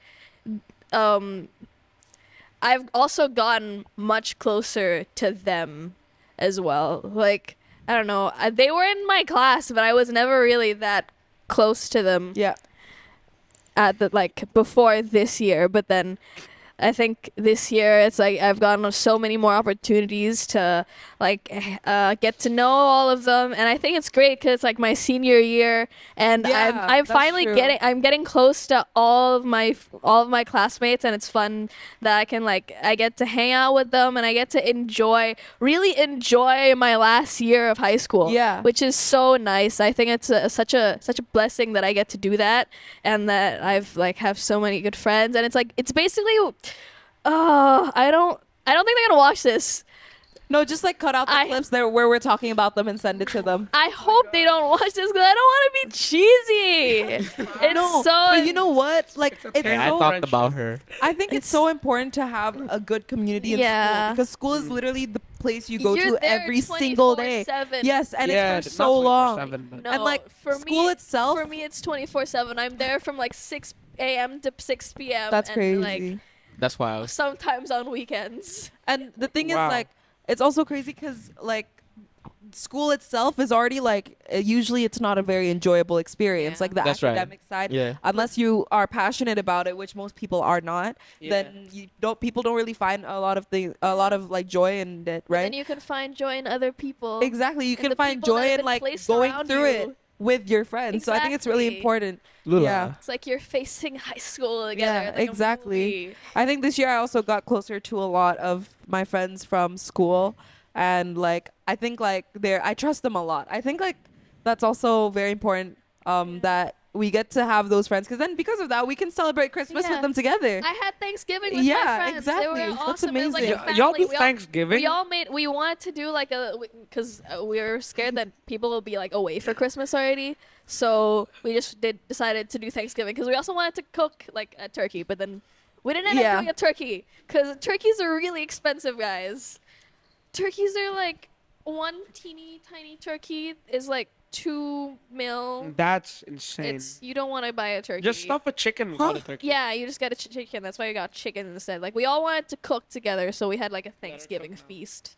I've also gotten much closer to them as well. Like I don't know. They were in my class, but I was never really that close to them Yeah. at the like before this year. But then I think this year it's like I've gotten so many more opportunities to like get to know all of them, and I think it's great because it's like my senior year, and Yeah, I'm that's finally true. getting close to all of my classmates, and it's fun that I get to hang out with them, and I get to really enjoy my last year of high school. Yeah. which is so nice. I think it's such a blessing that I get to do that, and that I've have so many good friends, and it's basically. I don't think they're gonna watch this. No, just like cut out the clips there where we're talking about them and send it to them. I hope they don't watch this because I don't want to be cheesy. It's so. But you know what? Like it's okay. I so, talked about her. I think it's so important to have a good community in Yeah. school because school is literally the place you go You're to there every single day. 24/7. Yes, and Yeah, it's for not so long. 24/7, but- No, and, like, for school me, itself- For me, it's 24/7. I'm there from like 6 a.m. to 6 p.m. That's and, crazy. Like That's why I was. sometimes on weekends. And the thing Wow. is, like, it's also crazy because, like, school itself is already, like, usually it's not a very enjoyable experience, Yeah. like the That's right. academic side. Yeah. Unless you are passionate about it, which most people are not, Yeah. then people don't really find a lot of like joy in it, But right? then you can find joy in other people. Exactly. You and can the find people that joy have in been like placed going around through you. it with your friends. So I think it's really Exactly. important. Lula. Yeah. It's like you're facing high school together. Yeah, like a exactly. movie. I think this year I also got closer to a lot of my friends from school, and like I think like I trust them a lot. I think like that's also very important that we get to have those friends because of that we can celebrate Christmas Yeah. with them together. I had Thanksgiving with Yeah, my friends. exactly. They were That's awesome. It was like a amazing. family. Y'all do We all- Thanksgiving? We wanted to do like because we were scared that people will be like away for Christmas already. So we just decided to do Thanksgiving because we also wanted to cook like a turkey, but then we didn't end Yeah. up doing a turkey because turkeys are really expensive, guys. Turkeys are like one teeny tiny turkey is like 2 mil. That's insane. You don't want to buy a turkey. Just stuff a chicken without a turkey. Yeah, you just got a chicken. That's why we got chicken instead. Like we all wanted to cook together, so we had like a Thanksgiving feast.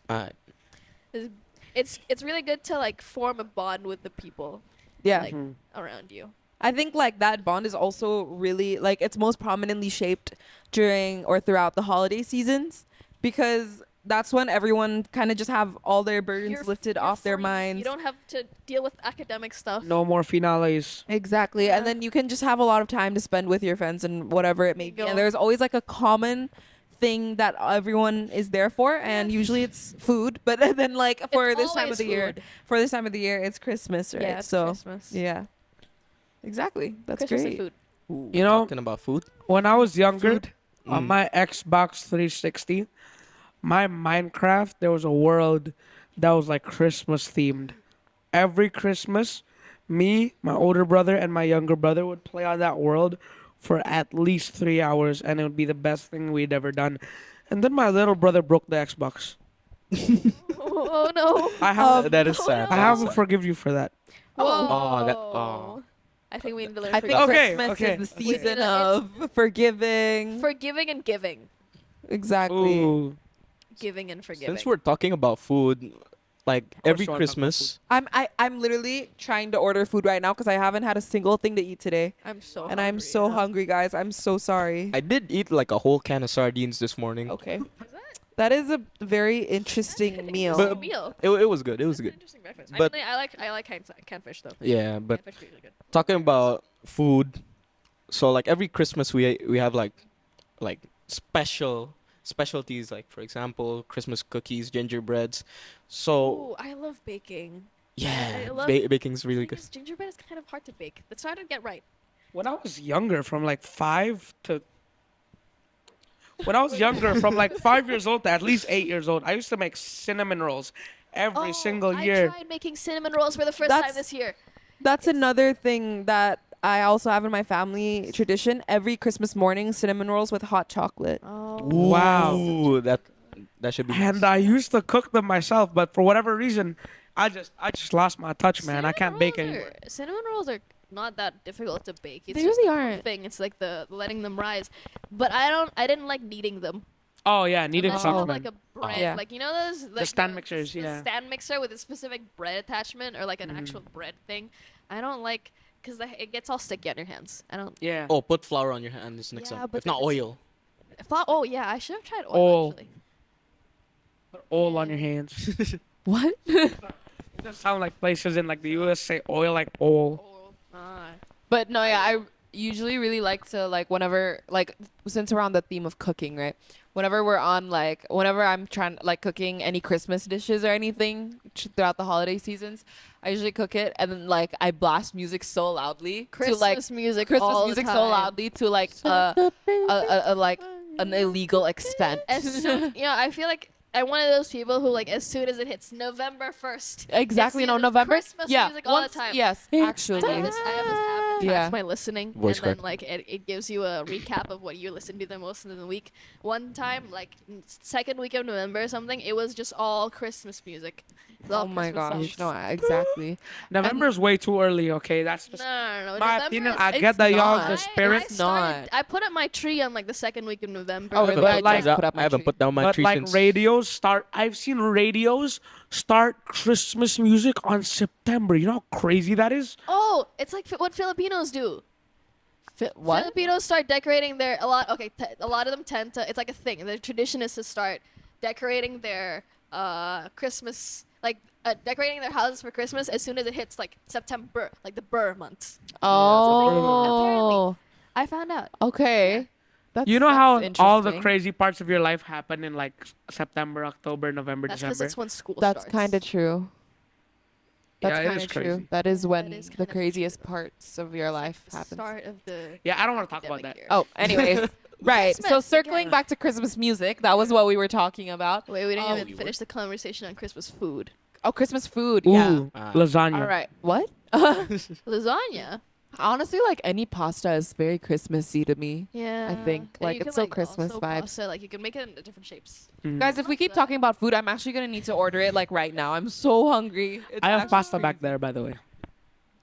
It's really good to like form a bond with the people Yeah. like Mhm. around you. I think like that bond is also really like it's most prominently shaped during or throughout the holiday seasons because that's when everyone kind of just have all their burdens You're- lifted you're off their free. minds. You don't have to deal with academic stuff. No more finales. Exactly. Yeah. And then you can just have a lot of time to spend with your friends and whatever it may be. Go. And there's always like a common thing that everyone is there for and usually it's food, but then like for It's this time of always the year, it's Christmas, right? Yeah, it's so Christmas. yeah. Exactly. That's Christmas great. and food. You know, Talking about food. when I was younger, Food. on Mm. my Xbox 360, my Minecraft, there was a world that was like Christmas themed. Every Christmas, me, my older brother, and my younger brother would play on that world for at least 3 hours, and it would be the best thing we'd ever done. And then my little brother broke the Xbox. Oh no. I have, That is Oh, sad. I haven't forgive you for that. Whoa. Oh. I think we need to learn I think Okay, Christmas okay. is the season It's- of forgiving. forgiving and giving. Exactly. Ooh. Giving and forgiving. Since we're talking about food, like every you wanna talk about Christmas, I'm literally trying to order food right now because I haven't had a single thing to eat today, I'm so and I'm so hungry, guys. I'm so sorry. I did eat like a whole can of sardines this morning. Okay, that is a very interesting meal. But- meal. It was good. It was That's an good. interesting breakfast. But- I like catfish though. Yeah, but Catfish is really good. talking about food, so like every Christmas we have like specialties, like for example Christmas cookies, gingerbreads. So Oh, I love baking. yeah, I love- baking's really Thing good. is, gingerbread is kind of hard to bake. It's hard to get right. When I was younger, from like 5 to when I was younger, from like 5 years old to at least 8 years old, I used to make cinnamon rolls every single year. I tried making cinnamon rolls for the first That's- time this year. That's another thing that I also have in my family tradition. Every Christmas morning, cinnamon rolls with hot chocolate. Oh. Wow. Ooh, that should be. And nice. I used to cook them myself, but for whatever reason, I just lost my touch, man. I can't bake anymore. Cinnamon rolls are not that difficult to bake. It's They just really the aren't. thing. It's like the letting them rise. But I didn't like kneading them. Oh yeah, kneaded Unless you sounds have good. like a bread, Yeah. like you know those like stand mixers, the yeah. stand mixer with a specific bread attachment or like an actual bread thing. I don't like because it gets all sticky on your hands. I don't. Yeah. Oh, put flour on your hands next Yeah, time. but If not then it's- oil. Oh yeah, I should have tried oil Oil. actually. Put oil on your hands. What? It does sound like places in like the US say oil like oil. Oil. But no, yeah, I usually really like to like whenever like since we're on the theme of cooking, right? Whenever I'm trying like cooking any Christmas dishes or anything throughout the holiday seasons, I usually cook it and then like I blast music so loudly Christmas to like music. Christmas all music the so time. loudly to like like an illegal extent. As soon, I feel like I'm one of those people who like as soon as it hits November 1st. Exactly, it's no, the November. Christmas Yeah, music all the time. Yes, actually. I have this app that tracks Yeah. my listening, Voice and then crack. like it gives you a recap of what you listened to the most in the week. One time, like second week of November or something, it was just all Christmas music. It was all Oh my Christmas gosh, songs. no, exactly. November's way too early. Okay, that's just No. my November opinion. is- I it's get that y'all not. the spirit, It's not. I put up my tree on like the second week of November. Oh, I haven't really? put like- down- put up my I haven't tree. put down my but tree like since. radios start. I've seen radios start Christmas music on September. You know how crazy that is? Oh, it's like what Filipinos do. What? Filipinos start decorating their a lot. Okay, a lot of them tend to. It's like a thing. The tradition is to start decorating their Christmas, like decorating their houses for Christmas as soon as it hits like September, like the Burr months. Oh, I found out. okay. That's, You know that's how all the interesting. crazy parts of your life happen in like September, October, November, That's because December. it's when school That's starts. kind of true. That's Yeah, it kind is of true. crazy. That is when is the kind of craziest parts of your life the happen. start of the. Yeah, I don't want to talk about academic that. year. Oh, anyways, right. So Christmas, circling again. back to Christmas music, that was what we were talking about. Wait, we didn't Oh, even finish the conversation on Christmas food. Oh, Christmas food. Ooh, Yeah. lasagna. All right. What? Lasagna. Honestly, like any pasta is very Christmassy to me. Yeah. think, And like, you it's can, so Christmas also vibes. pasta, like you can make it in different shapes. Mm. Guys, if we keep talking about food, I'm actually gonna need to order it like right now. I'm so hungry. It's I have actually pasta back crazy. there, by the way.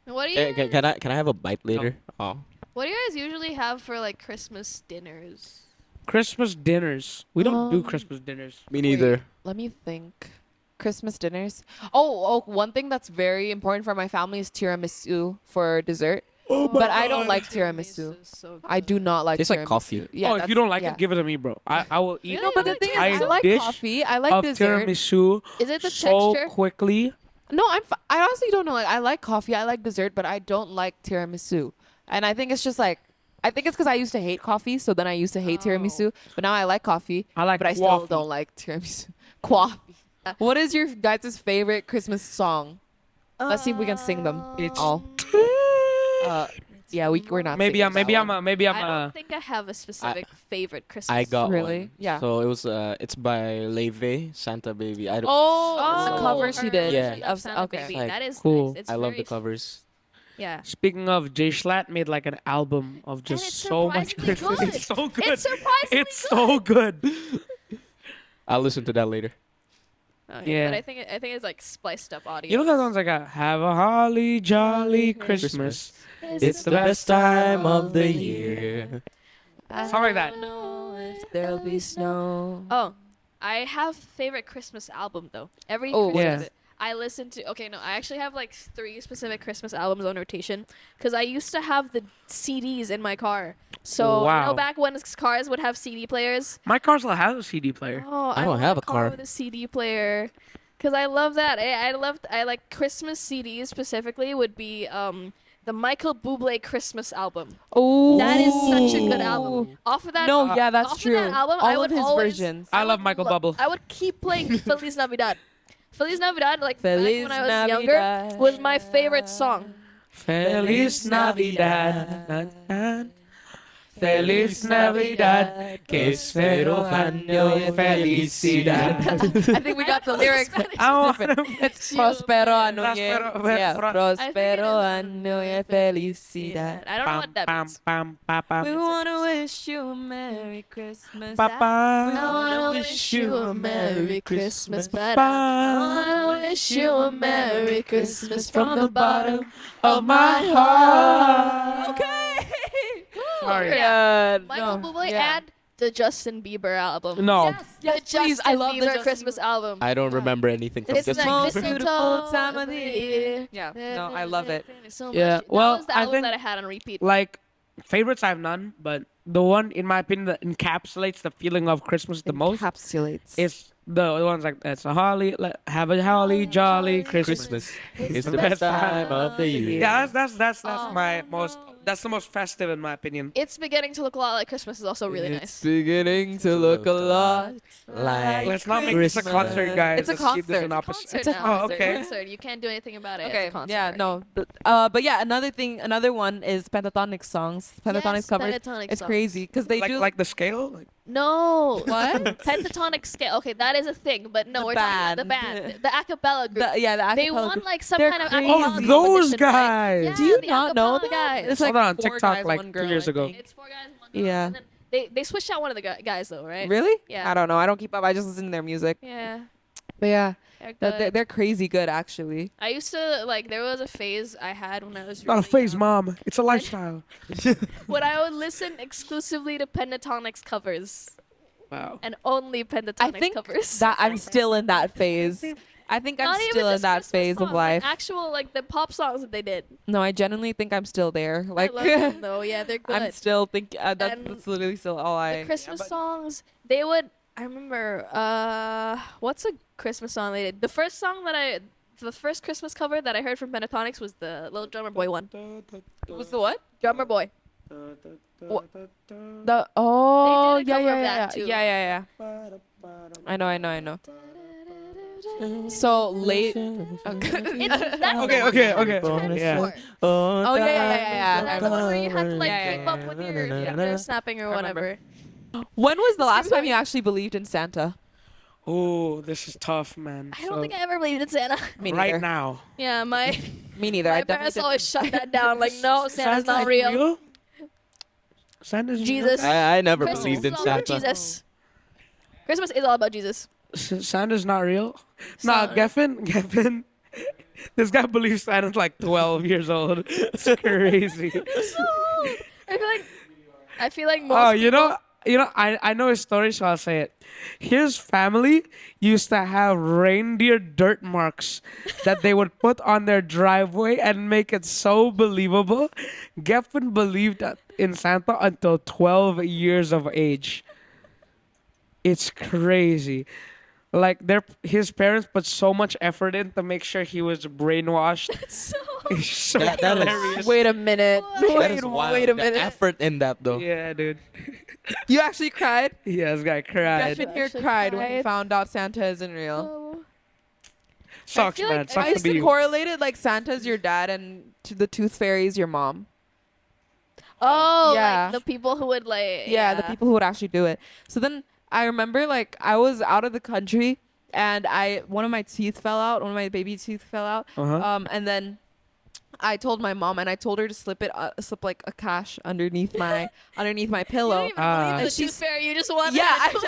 What do you? Can I have a bite later? Oh. What do you guys usually have for like Christmas dinners? Christmas dinners. We don't do Um, Christmas dinners. Me neither. Let me think. Christmas dinners. Oh, one thing that's very important for my family is tiramisu for dessert. But I don't like tiramisu. is so I do good. not like Tastes like tiramisu. coffee. Yeah, Oh, if you that's- don't like yeah. it, give it to me, bro. I will eat Really? No, but the thing is, I entire like dish coffee. I like of dessert. tiramisu Is it the so texture? quickly. No, I honestly don't know. Like, I like coffee. I like dessert, but I don't like tiramisu. And I think it's just like, I think it's because I used to hate coffee, so then I used to hate tiramisu. But now I like coffee, I like but I still coffee. don't like tiramisu. Coffee. What is your guys' favorite Christmas song? Let's see if we can sing them. It's- all. Yeah, we're not. Maybe singing I'm that one. maybe I'm I don't think I have a specific favorite Christmas. I got Really? one. Yeah. So it was it's by Leve, Santa Baby. I don't. Oh, the Oh, cover she did. Yeah. Of- okay. Baby. Like, That is cool. nice. It's I love the very- covers. Yeah. Speaking of, Jay Schlatt made like an album of just it's so much surprisingly Christmas. good. It's so good. It's surprisingly It's so good. I'll listen to that later. Okay, Yeah. But I think it's like spliced up audio. You know that one's like a "Have a holly jolly Christmas." It's the best time of the year. Something like that. There'll be snow. Oh, I have favorite Christmas album though. Every Oh, what Christmas is I listen to. Okay, no, I actually have like 3 specific Christmas albums on rotation because I used to have the CDs in my car. So you Wow. know, back when cars would have CD players. My car still has a CD player. Oh, I don't want have a car. with a CD player. Cause I love that. I like Christmas CDs specifically would be the Michael Bublé Christmas album. Oh, That is such a good album. Off of that, No, yeah, that's off true. Of that album, All I of would his always, versions. I love Michael Bublé. I would keep playing Feliz Navidad. Feliz Navidad, like Feliz back when I was Navidad. younger, was my favorite song. Feliz Navidad. Feliz Navidad. Que espero año felicidad. I think we got the lyrics. I different. want It's prospero año Prospero- yeah, pro- prospero año y felicidad. I don't know what that means. We wanna wish you a Merry Christmas. I Papa. wanna wish you a Merry Christmas, but I wanna wish you a Merry Christmas from the bottom of my heart. Okay. Sorry. Yeah, Michael no, Bublé yeah. and the Justin Bieber album. No. Yes, yes, The please. Justin I love the Bieber Justin Christmas Bieber. album. I don't remember anything from It's Justin like most Bieber. beautiful time of the year. Yeah, no, I love it. So Yeah, much. well, that was the I album think- that I had on repeat. Like favorites, I have none, but the one in my opinion that encapsulates the feeling of Christmas the most Encapsulates. is the ones like it's a holly, have a holly jolly Christmas. Christmas is the best time of the year. Yeah, that's Oh, my most. That's the most festive in my opinion. It's beginning to look a lot like Christmas is also really nice. beginning to look a lot like Let's not make this a concert, guys. It's a Let's keep this concert. in opposite. Concert It's a now. concert. Okay. Concert. You can't do anything about it. Okay, It's a concert yeah, already. no, but yeah, another one is pentatonic songs. Pentatonic Yes, covers. pentatonic It's songs. crazy because they like do like the scale. Like, No. what? Pentatonic scale. Okay, that is a thing, but no, The we're talking about the band. band, the a cappella group. The They acapella won group. like some They're kind of crazy. acapella Oh, those competition, right? guys. Yeah, Do you the not know acapella that? guys. It's Hold like on, 4 TikTok, guys, like, 1 2 girl, years I ago. think. It's 4 guys, 1 girl. Yeah. And then they switched out one of the guys though, right? Really? Yeah. I don't know. I don't keep up. I just listen to their music. Yeah. But yeah, They're good. they're crazy good actually. I used to like. There was a phase I had when I was not a really phase, young, mom. It's a lifestyle. when I would listen exclusively to Pentatonix covers Wow. and only Pentatonix think covers. That I'm still in that phase. I think I'm Not even still in just that Christmas phase songs, of life. Like actual like the pop songs that they did. No, I genuinely think I'm still there. Like I love them though. Yeah, they're good. I'm still think And that's literally still all the I. Christmas songs, they would. I remember. What's a Christmas song they did? The first Christmas cover that I heard from Pentatonix was the Little Drummer Boy one. What's the what? Drummer Boy. The oh They did a yeah cover of yeah that, yeah too. yeah. I know. So late. Okay. Yeah. Oh yeah. That's the one where you have to like Yeah, keep up with your finger snapping or I remember. whatever. When was the last time you actually believed in Santa? Oh, this is tough, man. I don't think I ever believed in Santa. Me right neither. now. Yeah, my Me neither. I my parents definitely always shut that down. Like, no, Santa's not Santa's real. Santa's Jesus. I never Christmas believed in is all about Santa. Jesus. Christmas is all about Jesus. Santa's not real. Nah, Son. Geffen. This guy believes Santa's like 12 years old. It's crazy. I feel like most Oh, people, I know his story, so I'll say it. His family used to have reindeer dirt marks that they would put on their driveway and make it so believable. Geffen believed in Santa until 12 years of age. It's crazy. Like his parents put so much effort in to make sure he was brainwashed. so It's so That is- hilarious. Wait a minute. That is wild. Wait a The minute. effort in that though. Yeah, dude. You actually cried? Yeah, this guy cried. Geffen here Actually cried when he cried. found out Santa isn't real. Oh. Sucks, feel man. like Sucks I to used be to you. correlate it like Santa's your dad and to the tooth fairy's your mom. Oh, Yeah. like the people who would like. Yeah, the people who would actually do it. So then I remember like I was out of the country and one of my teeth fell out. One of my baby teeth fell out. Uh-huh. And then I told my mom and I told her to slip like a cash underneath my You pillow. don't even Ah. believe in And the she's- tooth fairy. You just want. Yeah,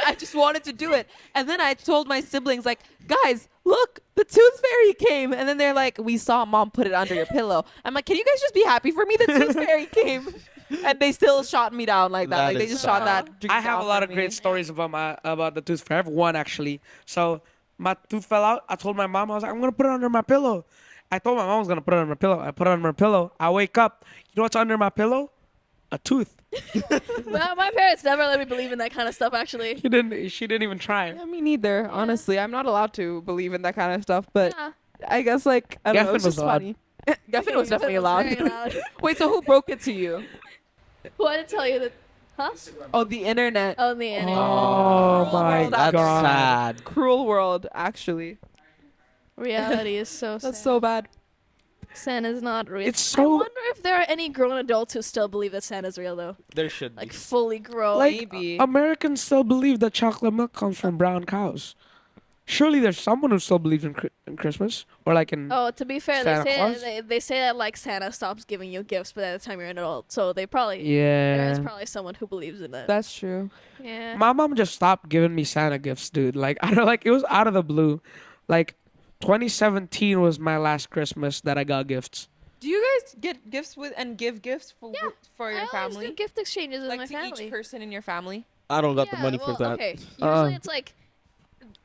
I just wanted to do it. And then I told my siblings, like, guys, look, the tooth fairy came. And then they're like, we saw mom put it under your pillow. I'm like, can you guys just be happy for me? The tooth fairy came. And they still shot me down like that. That Like, they is just sad. shot that. dream I have a down lot for of me. great stories about the tooth fairy. I have one actually. So my tooth fell out. I told my mom, I was like, I'm gonna put it under my pillow. I told my mom I was gonna put it under my pillow. I put it under my pillow. I wake up. You know what's under my pillow? A tooth. My parents never let me believe in that kind of stuff. Actually. She didn't even try. Yeah, me neither. Honestly, I'm not allowed to believe in that kind of stuff. But Yeah. I guess like I don't know, Geffen it's was just loud. funny. Geffen was definitely allowed. Very loud. Wait, so who broke it to you? Who had to tell you that? Huh? Oh, the internet. On the internet. Oh my That's god. Sad. Cruel world, actually. Reality is so sad. That's so bad. Santa's not real. It's I so- wonder if there are any grown adults who still believe that Santa's real though. There should be. Like fully grown. Like Maybe. Americans still believe that chocolate milk comes from brown cows. Surely there's someone who still believes in Christmas or like in. Oh, to be fair, Santa they say Claus? they say that like Santa stops giving you gifts by the time you're an adult. So they probably there is Yeah. probably someone who believes in that. That's true. Yeah. My mom just stopped giving me Santa gifts, dude. Like I don't like it was out of the blue. Like 2017 was my last Christmas that I got gifts. Do you guys give gifts for Yeah. your I always family? do gift exchanges with Like my to family. each person in your family? I don't got the money well, for that. Okay. Uh, Usually it's like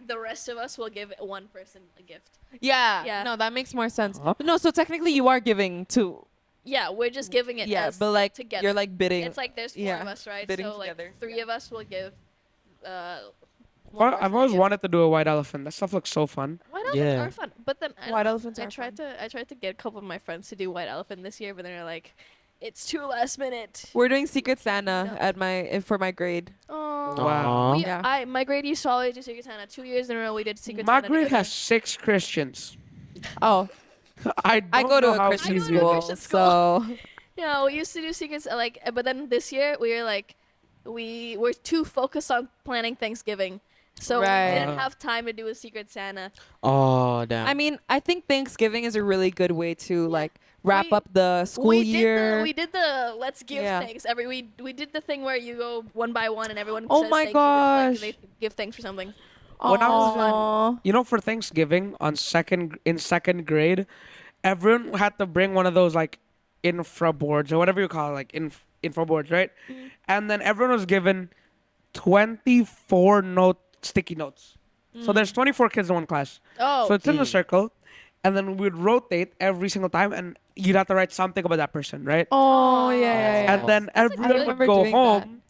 the rest of us will give one person a gift. Yeah. Yeah. No, that makes more sense. Huh? No, so technically you are giving to. Yeah, we're just giving it Yeah, as but like together. you're like bidding. It's like there's 4 yeah, of us, right? bidding So like together. 3 of us will give. Well, I've always wanted to do a white elephant. That stuff looks so fun. White elephants Yeah. are fun, but then I White don't know, elephants are fun. I tried to get a couple of my friends to do white elephant this year, but they're like, it's too last minute. We're doing Secret Santa No. at for my grade. Oh. Wow. We, Yeah. my grade used to always do Secret Santa. 2 years in a row we did Secret My Santa. grade together. has 6 Christians. Oh, I I don't go to know a how Christian easy it school, is. Christian so Yeah, we used to do secrets like, but then this year we were like, we were too focused on planning Thanksgiving, so Right. we didn't have time to do a Secret Santa. Oh damn. I mean, I think Thanksgiving is a really good way to like wrap We- up the school year. We did the let's give Yeah. thanks every we did the thing where you go one by one and everyone. Oh says my thank you, like, gosh. they give thanks for something. When I was Aw. You know, for Thanksgiving in second grade, everyone had to bring one of those like infra boards or whatever you call it, like infra boards, right? And then everyone was given 24 sticky notes. So there's 24 kids in one class. Oh, So it's in a circle, and then we'd rotate every single time, and you'd have to write something about that person, right? Oh yeah, yeah, yeah. And then That's a everyone good- would go doing that. home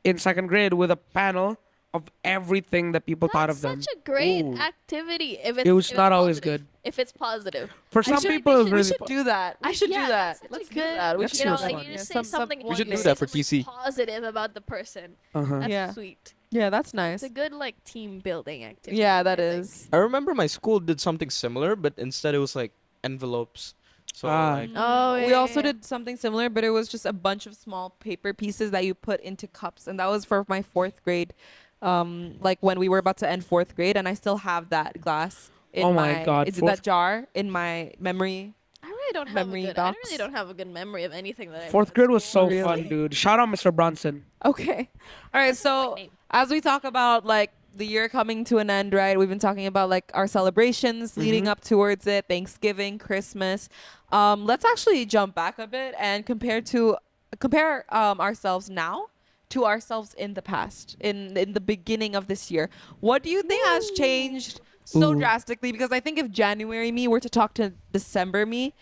in second grade with a panel of everything that people thought that's of them. such a great Ooh. activity. If it's, It was if it's not always positive. good. If it's positive. For I some should- people, it was we really should do that. We should yeah, do that. that's such a Let's do good- that. We That's should You know, so like fun. you just Yeah, say something. We should you do say that for something TC. Positive about the person. Uh-huh. That's Yeah. sweet. Yeah, that's nice. It's a good like team building activity. Yeah, that I think. is. I remember my school did something similar, but instead it was like envelopes. So like Oh, we yeah, also yeah. did something similar, but it was just a bunch of small paper pieces that you put into cups, and that was for my 4th grade. Like when we were about to end 4th grade, and I still have that glass in Oh my God, it's fourth- that jar in my memory. I really don't have Memory I box. really don't have a good memory of anything that I. Fourth grade was so Really? fun, dude. Shout out Mr. Bronson. Okay. All right. So name. as we talk about like the year coming to an end, right? We've been talking about like our celebrations leading up towards it, Thanksgiving, Christmas. Let's actually jump back a bit and compare ourselves now to ourselves in the past, in the beginning of this year. What do you think has changed so Ooh. drastically? Because I think if January me were to talk to December me,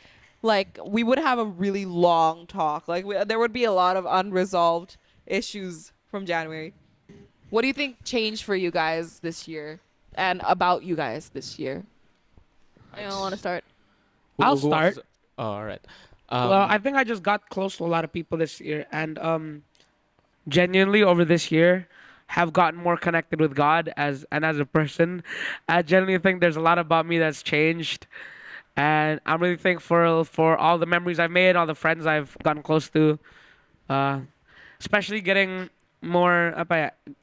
like we would have a really long talk. Like there would be a lot of unresolved issues from January. What do you think changed for you guys this year, and about you guys this year? I don't want to start. I'll who wants start. to- Oh, all right. Well, I think I just got close to a lot of people this year, and genuinely over this year, have gotten more connected with God as a person. I genuinely think there's a lot about me that's changed, and I'm really thankful for all the memories I've made, all the friends I've gotten close to, especially getting more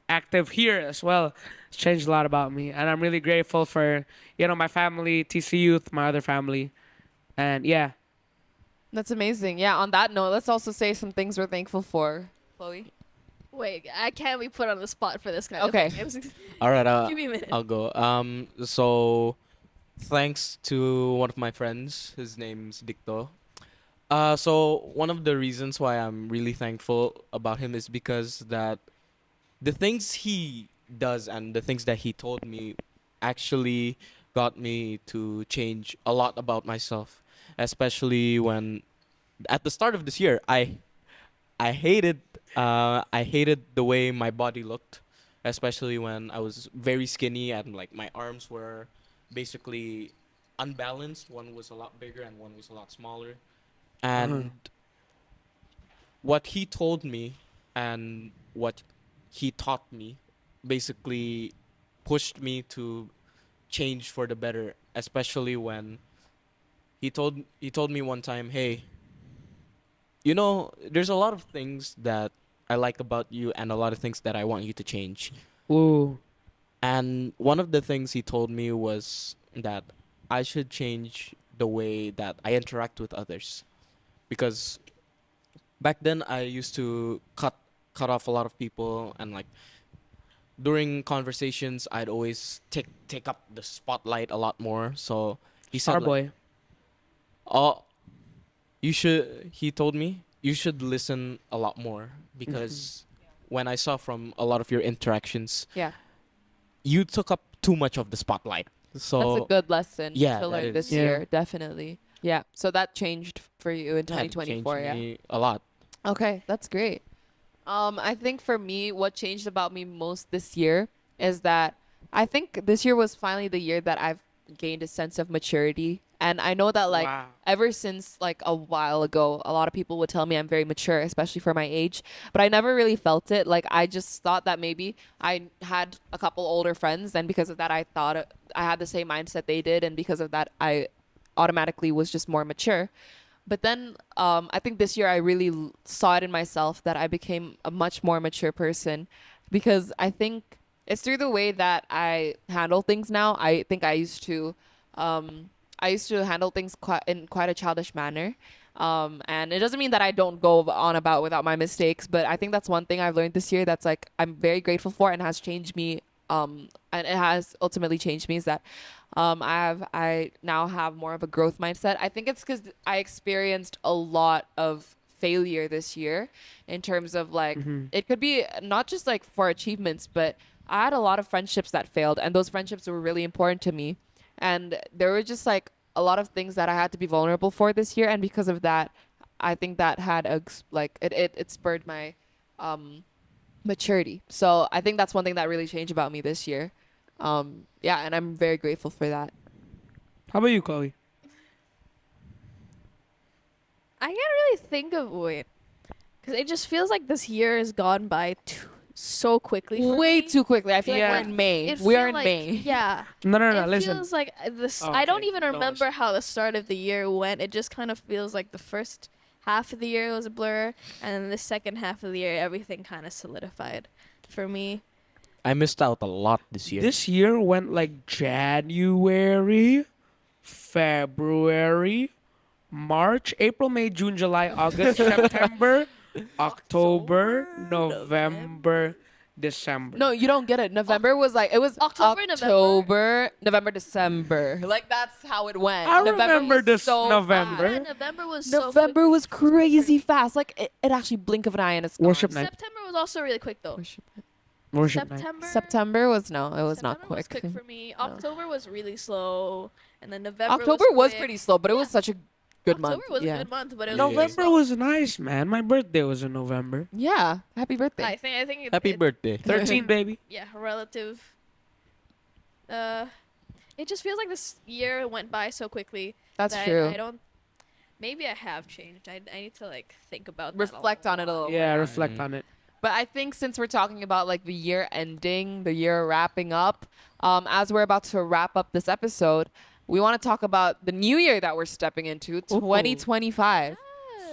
active here as well. It's changed a lot about me, and I'm really grateful for my family, TC Youth, my other family, and yeah. That's amazing. Yeah. On that note, let's also say some things we're thankful for. Chloe. Wait, I can't be put on the spot for this kind Okay. of thing. all right. Give me a minute. I'll go. So thanks to one of my friends. His name's Dicto. So one of the reasons why I'm really thankful about him is because that the things he does and the things that he told me actually got me to change a lot about myself, especially when at the start of this year I hated the way my body looked, especially when I was very skinny and like my arms were basically unbalanced. One was a lot bigger and one was a lot smaller. And what he told me and what he taught me basically pushed me to change for the better, especially when he told me one time, "Hey, there's a lot of things that I like about you and a lot of things that I want you to change." Ooh. And one of the things he told me was that I should change the way that I interact with others. Because back then I used to cut off a lot of people, and like during conversations I'd always take up the spotlight a lot more. So he said Our like, boy. "Oh, he told me you should listen a lot more because when I saw from a lot of your interactions, Yeah. you took up too much of the spotlight. So That's a good lesson yeah, to that learn this is. Yeah. year, definitely. Yeah. So that changed for you in that changed 2024, yeah. me a lot. Okay, that's great. I think for me, what changed about me most this year is that I think this year was finally the year that I've gained a sense of maturity. And I know that like Wow. ever since like a while ago, a lot of people would tell me I'm very mature, especially for my age. But I never really felt it. Like I just thought that maybe I had a couple older friends, and because of that, I thought I had the same mindset they did, and because of that, I automatically was just more mature. But then I think this year I really saw it in myself that I became a much more mature person, because I think it's through the way that I handle things now. I think I used to handle things in quite a childish manner. And it doesn't mean that I don't go on about without my mistakes, but I think that's one thing I've learned this year that's like I'm very grateful for and has changed me. And it has ultimately changed me is that I now have more of a growth mindset. I think it's because I experienced a lot of failure this year in terms of like it could be not just like for achievements, but I had a lot of friendships that failed, and those friendships were really important to me. And there were just like a lot of things that I had to be vulnerable for this year, and because of that, I think that had it spurred my maturity. So I think that's one thing that really changed about me this year. Yeah, and I'm very grateful for that. How about you, Chloe? I can't really think of because it just feels like this year has gone by so quickly. For Way me. too quickly. I feel Yeah. like we're in May. It We are feel in like- May. Yeah. No, It listen. feels like this. Oh, I don't okay. even Don't remember listen. how the start of the year went. It just kind of feels like the first half of the year was a blur, and then the second half of the year, everything kind of solidified for me. I missed out a lot this year. This year went like January, February, March, April, May, June, July, August, September, October, November, December. No, you don't get it. November was like it was October, November, December. Like that's how it went. I November remember was this so November. Yeah, fast. November was so November quick. was crazy fast. Like it actually blink of an eye and it's gone. Worship night. September was also really quick though. Worship night. September was no, it was not September was quick. quick for me. October was really slow, and then November. October was quick. pretty slow, but it was such a good October month. was yeah. a good month, but it was No, really November slow. was nice, man. My birthday was in November. Yeah. Happy birthday. I think. Happy it, birthday. 13, baby. Yeah, relative. It just feels like this year went by so quickly. That's that true. I don't. Maybe I have changed. I need to like think about Reflect on it a little. Yeah, more. reflect on it. But I think since we're talking about like the year ending, the year wrapping up, as we're about to wrap up this episode, we want to talk about the new year that we're stepping into, 2025.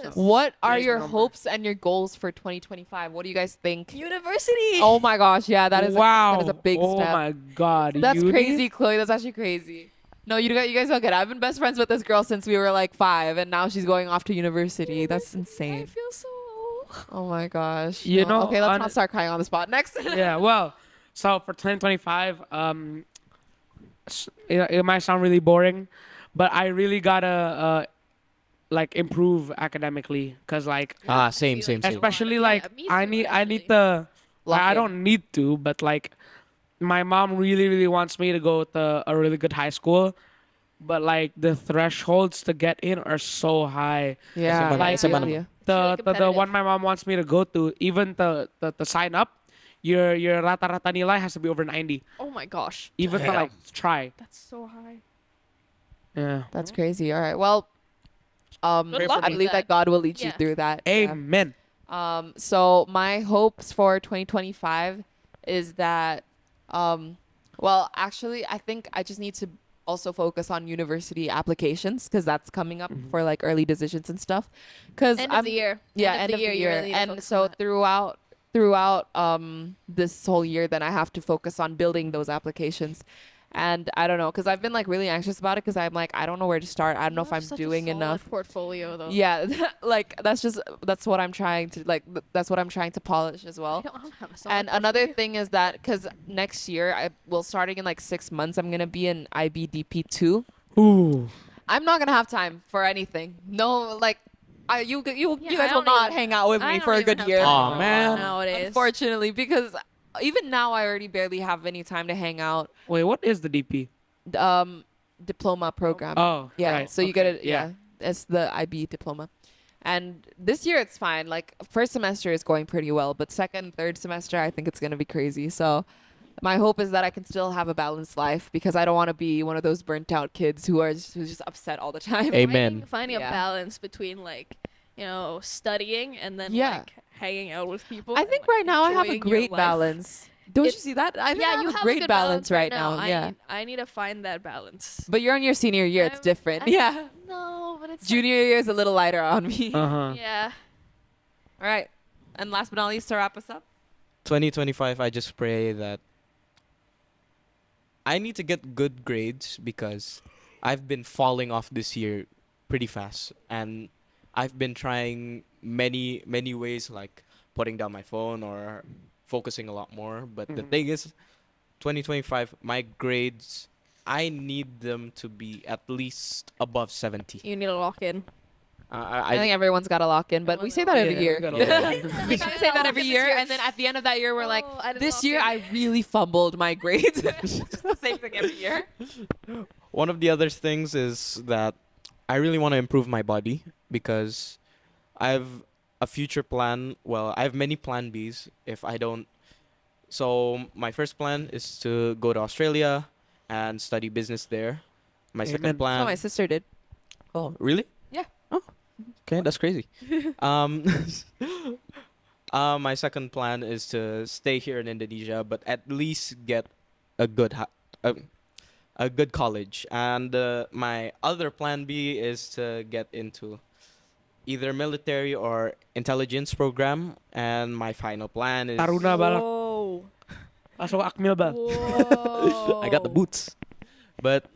Yes. What are Nice your number. hopes and your goals for 2025? What do you guys think? University. Oh my gosh, yeah, that is Wow. that is a big oh step. my God. That's Uni? crazy, Chloe. That's actually crazy. No, you guys don't get it. I've been best friends with this girl since we were like 5, and now she's going off to university. That's I insane. feel so. Oh my gosh. You know, okay, let's on- not start crying on the spot. Next. Yeah, well, so for 2025, it might sound really boring, but I really gotta like improve academically, cause like Same. especially Yeah, like me I too, need actually. to. Lock I in. don't need to, but like my mom really wants me to go to a really good high school, but like the thresholds to get in are so high. Yeah, Like, I it's a feel minimum. you. The really the competitive. one my mom wants me to go to, even the sign up, your rata nilai has to be over 90, Oh my gosh. even to Damn. like try. That's so high. Yeah. That's crazy. All right. Well, Good luck I with believe that that. God will lead you Yeah. through that. Yeah. Amen. So my hopes for 2025 is that, well, actually, I think I just need to also focus on university applications because that's coming up for like early decisions and stuff. Because End of the year. yeah, End of the year. You really need to And focus so on that. throughout this whole year, then I have to focus on building those applications. And I don't know, because I've been like really anxious about it because I'm like, I don't know where to start. I don't know You if have I'm such a doing solid enough. portfolio though. Yeah, like that's what I'm trying to that's what I'm trying to polish as well. I don't have a solid And another portfolio. thing is that because next year, starting in like 6 months, I'm gonna be in IBDP 2. Ooh. I'm not gonna have time for anything. No, like You Yeah, guys I will don't not even- hang out with I me don't for a even good have year. time Aw, for man. Nowadays. Unfortunately, because even now I already barely have any time to hang out. Wait, what is the DP? Diploma program. Oh, Yeah, right. so you get okay, it. Yeah, it's the IB diploma. And this year it's fine. Like first semester is going pretty well, but second, third semester I think it's gonna be crazy. So my hope is that I can still have a balanced life because I don't want to be one of those burnt out kids who's just upset all the time. Amen. Finding Yeah. a balance between like, studying and then Yeah. like hanging out with people. I and, think like, right now I have a enjoying your great life. balance. Don't you It's- see that? I think I you have a great good balance right now. Yeah. I need to find that balance. But you're in your senior year. It's I'm- different. I- Yeah. No, but it's Junior year is a little lighter on me. Uh-huh. Yeah. All right. And last but not least, to wrap us up. 2025, I just pray that I need to get good grades because I've been falling off this year pretty fast, and I've been trying many ways, like putting down my phone or focusing a lot more. But the Mhm. thing is, 2025, my grades, I need them to be at least above 70. You need to lock in. I think everyone's got to lock in, but we say that every Yeah, year. we gotta Yeah. lock We in. say that every year, and then at the end of that year, we're like, Oh, I didn't this lock year in. I really fumbled my grades. It's just the same thing every year. One of the other things is that I really want to improve my body because I have a future plan. Well, I have many plan Bs if I don't. So my first plan is to go to Australia and study business there. My Amen. second That's plan. what my sister did. Oh, really? Yeah. Oh, okay, that's crazy. um, my second plan is to stay here in Indonesia, but at least get a good a good college. And my other plan B is to get into either military or intelligence program. And my final plan is Taruna balak. Whoa. Masuk Akmil ba? Whoa. I got the boots. But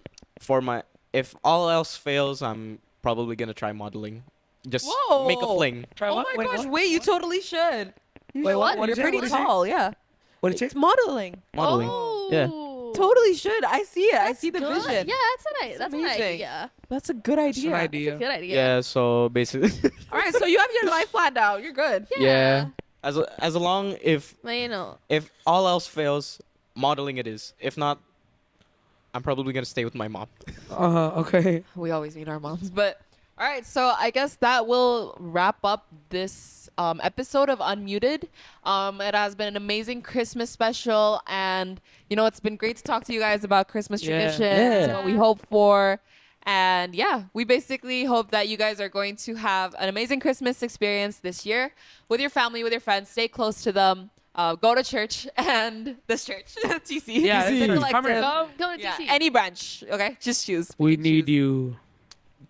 for my if all else fails, I'm probably gonna try modeling. Just make a Whoa. fling. Try Oh what? my Wait, gosh, what? wait, you totally should. Wait, what? What You're did you say? pretty What did you say? tall, yeah. What did you It's say? modeling. Modeling. Oh. Yeah. Totally should. I see it. I see the Good. vision. Yeah, that's an amazing. idea. That's a good That's idea. an That's a idea. good idea. Yeah. So basically, All right, so you have your life planned out. You're good. yeah. As long But if all else fails, modeling it is. If not, I'm probably gonna stay with my mom. Uh-huh, okay. We always need our moms. But all right, so I guess that will wrap up this episode of Unmuted. It has been an amazing Christmas special, and it's been great to talk to you guys about Christmas Yeah. traditions, Yeah. what we hope for. And yeah, we basically hope that you guys are going to have an amazing Christmas experience this year with your family, with your friends. Stay close to them. Go to church and this church, TC. Yeah, TC. this church. Come Collective. here. go to Yeah, TC. any branch. Okay, just choose. We Pick and need choose. you.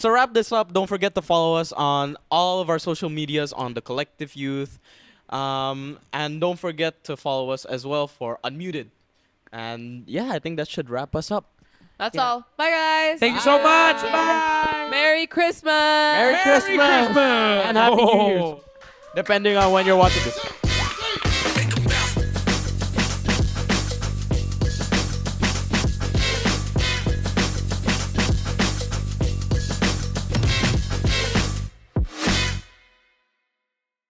To wrap this up, don't forget to follow us on all of our social medias on the Collective Youth. And don't forget to follow us as well for Unmuted. And yeah, I think that should wrap us up. That's Yeah. all. Bye, guys. Thank you so much. Bye. Merry Christmas. Merry Christmas. Christmas. And Happy New Oh. Year's. Depending on when you're watching this.